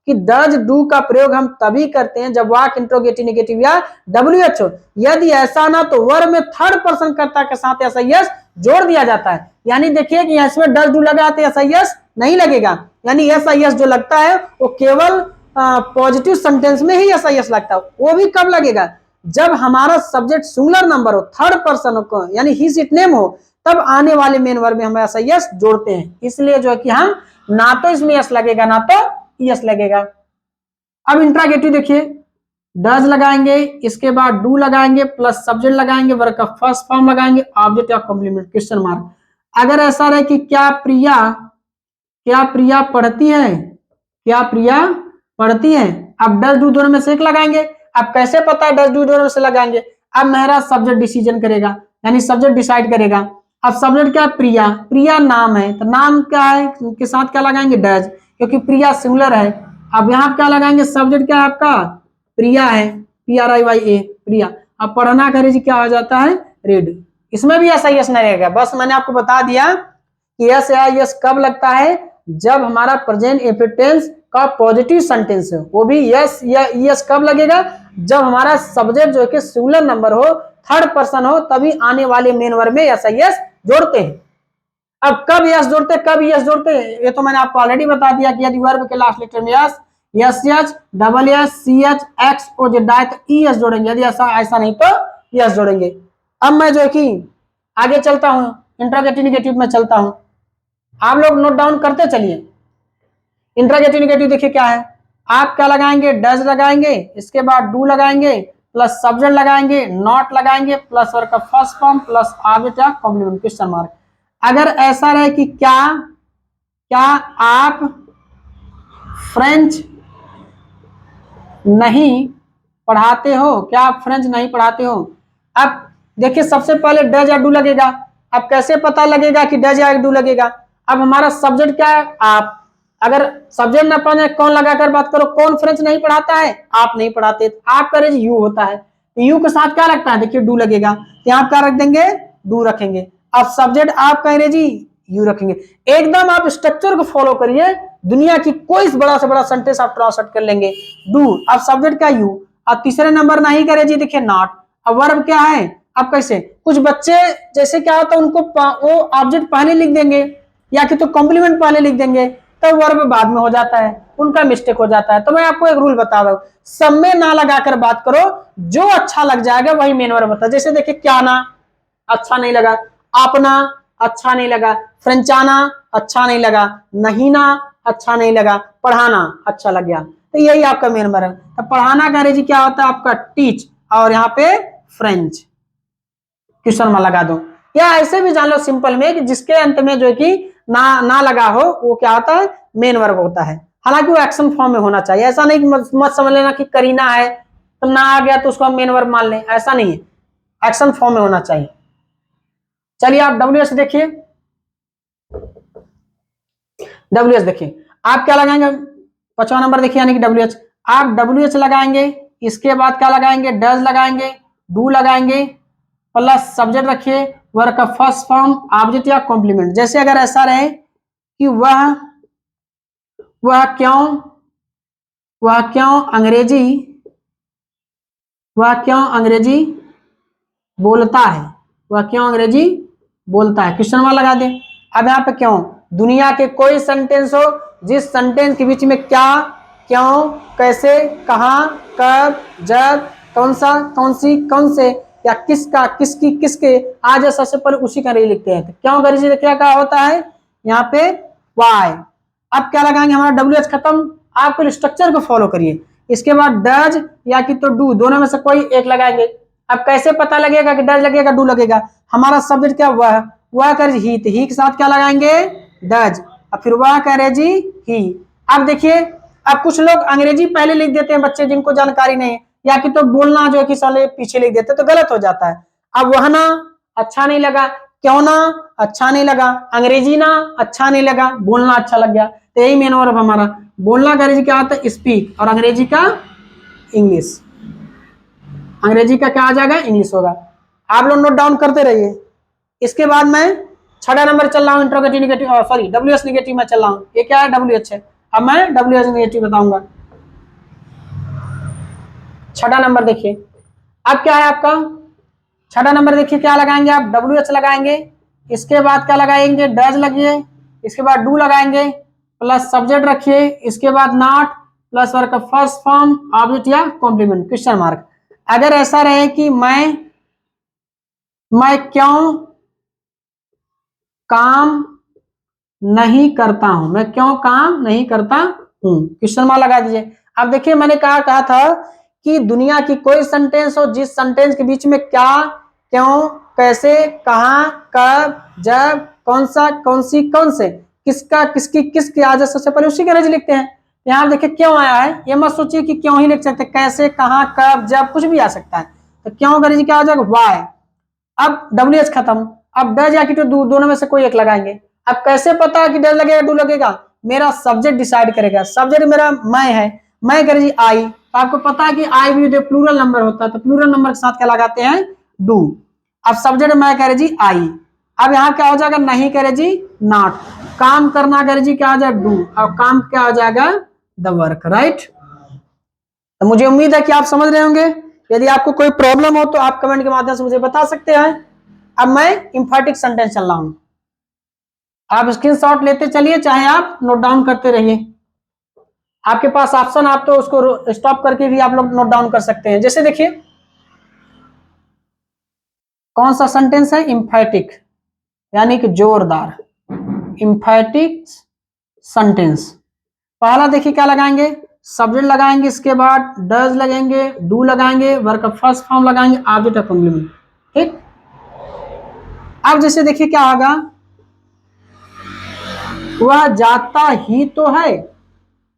डज डू का प्रयोग हम तभी करते हैं जब वाक इंट्रोगेटिव नेगेटिव या डब्ल्यूएच हो। यदि ऐसा ना तो वर्ब में थर्ड पर्सन कर्ता के साथ ऐसा यस जोड़ दिया जाता है। यानी देखिए कि इसमें डज डू लगा तो ऐसा यस नहीं लगेगा, यानी ऐसा यस जो लगता है वो केवल पॉजिटिव सेंटेंस में ही ऐसा यस लगता है। वो भी कब लगेगा, जब हमारा सब्जेक्ट सिंगुलर नंबर हो, थर्ड पर्सन हो, यानी ही सीट नेम हो, तब आने वाले मेन वर्ब में हम ऐसा यस जोड़ते हैं। इसलिए जो है कि हम ना तो इसमें यस लगेगा ना तो यस लगेगा। अब इंट्रागेटिव देखिए, डज लगाएंगे, इसके बाद डू लगाएंगे, प्लस सब्जेक्ट लगाएंगे, वर्ब का फर्स्ट फॉर्म लगाएंगे, ऑब्जेक्ट या कॉम्प्लीमेंट क्वेश्चन मार्क। अगर ऐसा रहे कि क्या प्रिया पढ़ती है, क्या प्रिया पढ़ती है, अब डज डू दोनों में से एक लगाएंगे। अब कैसे पता है डज डू दोनों में से लगाएंगे, अब मेरा सब्जेक्ट डिसीजन करेगा, यानी सब्जेक्ट डिसाइड करेगा। अब सब्जेक्ट क्या है, प्रिया, प्रिया नाम है, तो नाम क्या है के साथ क्या लगाएंगे, डज, क्योंकि प्रिया सिंगुलर है। अब यहाँ क्या लगाएंगे, सब्जेक्ट क्या है आपका, प्रिया है, PRIYA प्रिया। अब पढ़ना का अंग्रेजी क्या हो जाता है, रीड। इसमें भी ऐसा यस नहीं रहेगा, बस मैंने आपको बता दिया कि यस या यस कब लगता है, जब हमारा प्रेजेंट इंडेफिनिट टेंस का पॉजिटिव सेंटेंस है। वो भी यस या यस कब लगेगा, जब हमारा सब्जेक्ट जो है कि सिंगुलर नंबर हो, थर्ड पर्सन हो, तभी आने वाले मेन वर्ब में यस यस जोड़ते हैं। अब कब यस जोड़ते, कब यस जोड़ते, ये तो मैंने आपको ऑलरेडी बता दिया कि यदि वर्ब के लास्ट लेटर में S, S H, double S, C H, X O Z आए तो ई एस जोड़ेंगे, यदि ऐसा नहीं तो यस जोड़ेंगे। अब मैं जो है कि आगे चलता हूं, इंट्रोगेटिव नेगेटिव में चलता हूं, आप लोग नोट डाउन करते चलिए। इंट्रोगेटिव नेगेटिव देखिए क्या है, आप क्या लगाएंगे, डज लगाएंगे, इसके बाद डू लगाएंगे, प्लस सब्जेक्ट लगाएंगे, नॉट लगाएंगे, प्लस वर्ब का फर्स्ट फॉर्म, प्लस ऑब्जेक्ट या कॉम्प्लीमेंट क्वेश्चन मार्क। अगर ऐसा रहे कि क्या आप फ्रेंच नहीं पढ़ाते हो, क्या आप फ्रेंच नहीं पढ़ाते हो। अब देखिए सबसे पहले डज या डू लगेगा। अब कैसे पता लगेगा कि डज या डू लगेगा, अब हमारा सब्जेक्ट क्या है, आप। अगर सब्जेक्ट ना पढ़े कौन लगाकर बात करो, कौन फ्रेंच नहीं पढ़ाता है, आप नहीं पढ़ाते, आप करें यू होता है, तो यू के साथ क्या लगता है, देखिए डू लगेगा, तो आप क्या रख देंगे, डू रखेंगे। अब सब्जेक्ट आप कह रहे जी यू रखेंगे। एकदम आप स्ट्रक्चर को फॉलो करिए, दुनिया की कोई बड़ा से बड़ा सेंटेंस आप ट्रांसलेट कर लेंगे। डू, अब सब्जेक्ट क्या यू, अब तीसरे नंबर नहीं करे जी, देखिए नॉट। अब वर्ब क्या है, अब कैसे, कुछ बच्चे जैसे क्या होता है उनको वो ऑब्जेक्ट पहले लिख देंगे या कि तो कॉम्प्लीमेंट पहले लिख देंगे, तो वर्ब बाद में हो जाता है, उनका मिस्टेक हो जाता है। तो मैं आपको एक रूल बता रहा हूं, सब में ना लगाकर बात करो, जो अच्छा लग जाएगा वही मेन वर्ब होता है। जैसे देखिए क्या ना अच्छा नहीं लगा, आपना अच्छा नहीं लगा, फ्रेंचाना अच्छा नहीं लगा, नहीं ना अच्छा नहीं लगा, पढ़ाना अच्छा लग गया, तो यही आपका मेन वर्ब है। तो पढ़ाना का अंग्रेजी क्या होता है आपका, टीच, और यहाँ पे फ्रेंच क्वेश्चन में लगा दो, या ऐसे भी जान लो सिंपल में कि जिसके अंत में जो है कि ना लगा हो वो क्या होता है, मेन वर्ब होता है। हालांकि वो एक्शन फॉर्म में होना चाहिए, ऐसा नहीं मत समझ लेना कि करीना है तो ना आ गया तो उसको हम मेन वर्ब मान लें, ऐसा नहीं है, एक्शन फॉर्म में होना चाहिए। चलिए आप डब्ल्यू एच देखिए, डब्ल्यू एच देखिए आप क्या लगाएंगे, 5वां नंबर देखिए, यानी कि डब्ल्यू एच, आप डब्ल्यू एच लगाएंगे, इसके बाद क्या लगाएंगे, डज लगाएंगे, डू लगाएंगे, प्लस सब्जेक्ट रखिए, वर्ब का फर्स्ट फॉर्म, ऑब्जेक्ट या कॉम्प्लीमेंट। जैसे अगर ऐसा रहे कि वह क्यों अंग्रेजी बोलता है, वह क्यों अंग्रेजी बोलता है, क्वेश्चन मार्क लगा दे। अब यहाँ पे क्यों, दुनिया के कोई सेंटेंस हो जिस सेंटेंस के बीच में क्या, क्यों, कैसे, कहाँ, कब, जब, कौन सा, कौन सी, कौन से, या किसका, किसकी, किसके, आज सबसे पहले उसी का अंग्रेजी लिखते हैं। तो क्यों अंग्रेजी क्या क्या होता है यहाँ पे, वाई। अब क्या लगाएंगे, हमारा डब्ल्यू एच खत्म, आप कोई स्ट्रक्चर को फॉलो करिए, इसके बाद डज या कि तो डू, दोनों में से कोई एक लगाएंगे। अब कैसे पता लगेगा कि डज लगेगा डू लगेगा, हमारा सब्जेक्ट क्या, वह कर ही, तो ही के साथ क्या लगाएंगे, डज, और फिर वह कह जी ही। अब देखिए, अब कुछ लोग अंग्रेजी पहले लिख देते हैं, बच्चे जिनको जानकारी नहीं है, या कि तो बोलना जो है कि साले पीछे लिख देते तो गलत हो जाता है। अब वह ना अच्छा नहीं लगा, क्यों ना अच्छा नहीं लगा, अंग्रेजी ना अच्छा नहीं लगा, बोलना अच्छा लग गया, तो यही मेन वर्ब हमारा। बोलना का अंग्रेजी क्या आता है, स्पीक, और अंग्रेजी का इंग्लिश, अंग्रेजी का क्या आ जाएगा, इंग्लिश होगा। आप लोग नोट डाउन करते रहिए। इसके बाद मैं 6वां नंबर चल रहा हूँ, interrogative negative, sorry W S negative में चल रहा हूँ। ये क्या है, डब्ल्यू एच है। अब मैं डब्ल्यू एच नेगेटिव बताऊंगा। 6वां नंबर देखिए, अब क्या है आपका 6वां नंबर, देखिए क्या लगाएंगे आप, डब्ल्यू एच लगाएंगे, इसके बाद क्या लगाएंगे, डज लगिए, इसके बाद डू लगाएंगे, प्लस सब्जेक्ट रखिए, इसके बाद नॉट, प्लस वर्ब का फर्स्ट फॉर्म, ऑब्जेक्ट या कॉम्प्लीमेंट, क्वेश्चन मार्क। अगर ऐसा रहे कि मैं क्यों काम नहीं करता हूं, मैं क्यों काम नहीं करता हूं, क्वेश्चन मार्क लगा दीजिए। अब देखिए मैंने कहा था कि दुनिया की कोई सेंटेंस हो जिस सेंटेंस के बीच में क्या, क्यों, कैसे, कहां, कब, जब, कौन सा, कौन सी, कौन से, किसका, किसकी, किसके, आज सबसे पहले उसी का अंग्रेजी लिखते हैं। यहाँ देखिए क्यों आया है, ये मत सोचिए कि क्यों ही लिख सकते, कैसे, कहां, कब, जब, कुछ भी आ सकता है। तो क्यों अंग्रेजी क्या हो जाएगा, वाई। अब डब्ल्यू एच खत्म, अब डज या कि तो डू, दोनों में से कोई एक लगाएंगे। अब कैसे पता कि डज लगेगा डू लगेगा, मेरा सब्जेक्ट डिसाइड करेगा, सब्जेक्ट मेरा मैं है, मैं करे जी आई, तो आपको पता है कि आई भी जो प्लूरल नंबर होता है तो प्लूरल नंबर के साथ क्या लगाते हैं, डू। अब सब्जेक्ट मैं करे जी आई, अब यहाँ क्या हो जाएगा, नहीं करे जी नॉट, काम करना करे जी क्या हो जाएगा, डू, और काम क्या हो जाएगा, द वर्क, राइट। तो मुझे उम्मीद है कि आप समझ रहे होंगे। यदि आपको कोई प्रॉब्लम हो तो आप कमेंट के माध्यम से मुझे बता सकते हैं। अब मैं इंफैटिक सेंटेंस चल रहा हूं, आप स्क्रीनशॉट लेते चलिए, चाहे आप नोट डाउन करते रहिए, आपके पास ऑप्शन, आप तो उसको स्टॉप करके भी आप लोग नोट डाउन कर सकते हैं। जैसे देखिए कौन सा सेंटेंस है, इंफैटिक यानी कि जोरदार, इंफैटिक सेंटेंस। पहला देखिए क्या लगाएंगे, सब्जेक्ट लगाएंगे, इसके बाद डज लगेंगे, डू लगाएंगे, वर्ब का फर्स्ट फॉर्म लगाएंगे, ऑब्जेक्ट ऑफ कॉम्प्लीमेंट, ठीक। अब जैसे देखिए क्या होगा, वह जाता ही तो है,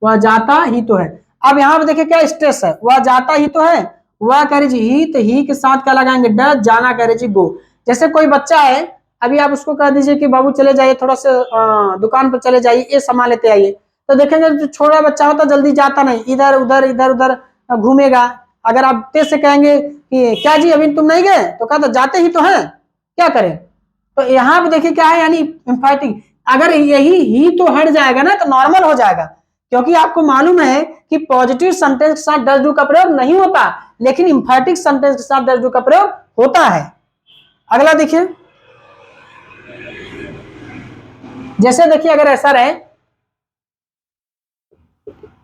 वह जाता ही तो है। अब यहां पर देखिए क्या स्ट्रेस है, वह जाता ही तो है, वह कह रही ही, तो ही के साथ क्या लगाएंगे, डज, जाना कह रही गो। जैसे कोई बच्चा है, अभी आप उसको कह दीजिए कि बाबू चले जाइए, थोड़ा सा दुकान पर चले जाइए, ये सामान लेते आइए, तो देखेंगे जो छोटा बच्चा होता जल्दी जाता नहीं, इधर उधर इधर उधर घूमेगा। अगर आप तेज से कहेंगे कि क्या जी अभी तुम नहीं गए, तो कहता जाते ही तो है, क्या करें। तो यहाँ पे देखिए क्या है, यानी इंफैटिक, अगर यही ही तो हट जाएगा ना तो नॉर्मल हो जाएगा, क्योंकि आपको मालूम है कि पॉजिटिव सेंटेंस के साथ डज डू का प्रयोग नहीं होता, लेकिन इंफैटिक सेंटेंस के साथ डज डू का प्रयोग होता है। अगला देखिए, जैसे देखिए अगर ऐसा रहे,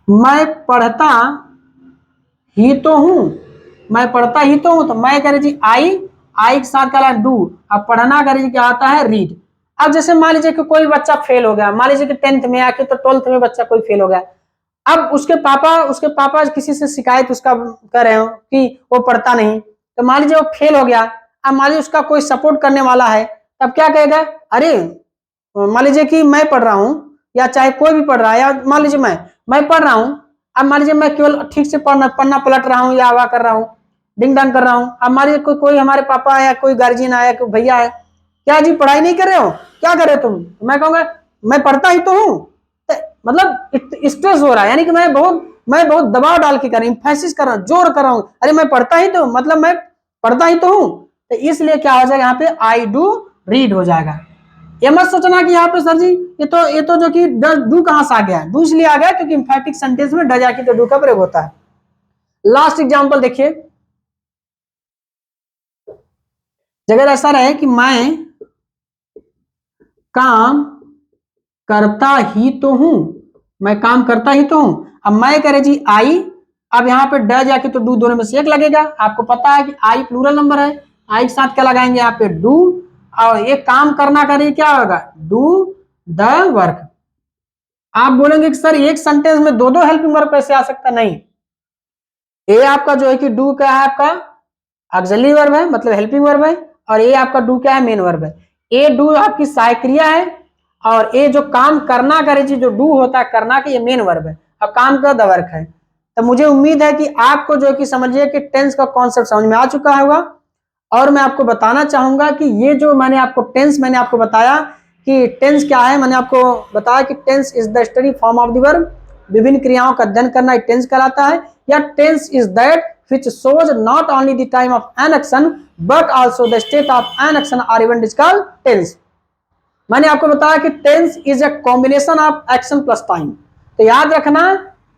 मैं पढ़ता ही तो हूं, मैं पढ़ता ही तो हूं, तो मैं कह रही जी आई, आई के साथ क्या डू, अब पढ़ना कह रही क्या आता है, रीड। अब जैसे मान लीजिए कि कोई बच्चा फेल हो गया, मान लीजिए कि 10th में आके, तो 12th में बच्चा कोई फेल हो गया, अब उसके पापा किसी से शिकायत उसका कर रहे हो कि वो पढ़ता नहीं, तो मान लीजिए वो फेल हो गया, अब मान लीजिए उसका कोई सपोर्ट करने वाला है, तब क्या कहेगा, अरे मान लीजिए कि मैं पढ़ रहा हूँ, या चाहे कोई भी पढ़ रहा है, या मान लीजिए मैं पढ़ रहा हूँ, अब मान लीजिए मैं केवल ठीक से पढ़ना पलट रहा हूँ या आवा कर रहा हूँ, डिंग डांग कर रहा हूँ, अब मान लीजिए कोई हमारे पापा आया, कोई गार्जियन आया, कोई भैया है, क्या जी पढ़ाई नहीं कर रहे हो, क्या कर रहे हो तुम, मैं कहूंगा मैं पढ़ता ही तो हूँ, मतलब स्ट्रेस हो रहा है, यानी कि मैं बहुत दबाव डाल के कर रहा हूँ, इंफेसिस कर रहा हूँ, जोर कर रहा हूँ, अरे मैं पढ़ता ही तो, मतलब मैं पढ़ता ही तो हूँ, तो इसलिए क्या हो जाएगा यहाँ पे, आई डू रीड हो जाएगा। ये मत सोचना कि यहाँ पे सर जी ये तो जो कि डू कहां से आ गया, डू इसलिए आ गया क्योंकि इंफैटिक सेंटेंस में डज आके तो डू का प्रयोग होता है। लास्ट एग्जांपल देखिए, अगर ऐसा रहे कि मैं काम करता ही तो हूं, मैं काम करता ही तो हूं, अब मैं करे जी आई, अब यहाँ पे डज आके तो डू दोनों में से एक लगेगा, आपको पता है कि आई प्लूरल नंबर है, आई के साथ क्या लगाएंगे यहाँ पे डू, और ये काम करना करिए क्या होगा, डू द वर्क। आप बोलेंगे कि सर एक सेंटेंस में दो दो हेल्पिंग वर्ब कैसे आ सकता, नहीं, ए आपका जो है कि डू क्या है, आपका ऑक्सिलरी वर्ब है, मतलब हेल्पिंग वर्ब है, और ए आपका डू क्या है, मेन वर्ब है। ए डू आपकी सहायक क्रिया है, और ए जो काम करना करे जी, जो डू होता है करना के, ये मेन वर्ब है, अब काम का द वर्क है। तो मुझे उम्मीद है कि आपको जो कि समझिए कि टेंस का कॉन्सेप्ट समझ में आ चुका होगा, और मैं आपको बताना चाहूंगा कि ये जो मैंने आपको बताया कि टेंस क्या है, मैंने आपको बताया कि tense is the study form of the verb, विभिन्न क्रियाओं का अध्ययन करना टेंस कहलाता है, या tense is that which shows not only the time of an action but also the state of an action or event is called tense। मैंने आपको बताया कि tense is a combination of action plus time. तो याद रखना,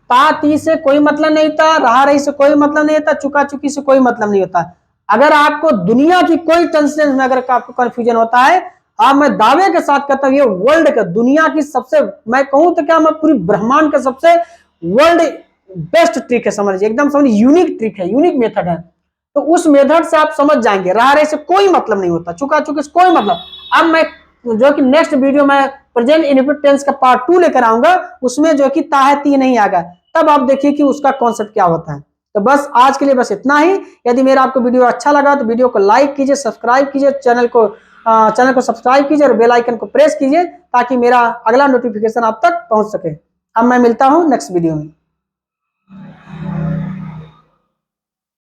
ता ती से कोई मतलब नहीं होता, रहा रही से कोई मतलब नहीं होता, चुका चुकी से कोई मतलब नहीं होता। अगर आपको दुनिया की कोई टेंसेंस में अगर आपको कंफ्यूजन होता है, अब मैं दावे के साथ कहता हूं ये वर्ल्ड का दुनिया की सबसे, मैं कहूं तो क्या, मैं पूरी ब्रह्मांड का सबसे वर्ल्ड बेस्ट ट्रिक है, समझ लीजिए, एकदम समझ, यूनिक ट्रिक है, यूनिक मेथड है। तो उस मेथड से आप समझ जाएंगे, रहा रहे से कोई मतलब नहीं होता, चुका चुके से कोई मतलब। अब मैं जो कि नेक्स्ट वीडियो में प्रेजेंट इंडेफिनिट टेंस का पार्ट 2 लेकर आऊंगा, उसमें जो कि ता है ती नहीं आएगा, तब आप देखिए कि उसका कॉन्सेप्ट क्या होता है। तो बस आज के लिए बस इतना ही। यदि मेरा आपको वीडियो अच्छा लगा तो वीडियो को लाइक कीजिए, सब्सक्राइब कीजिए, चैनल को सब्सक्राइब कीजिए और बेल आइकन को प्रेस कीजिए, ताकि मेरा अगला नोटिफिकेशन आप तक पहुंच सके। अब मैं मिलता हूं नेक्स्ट वीडियो में।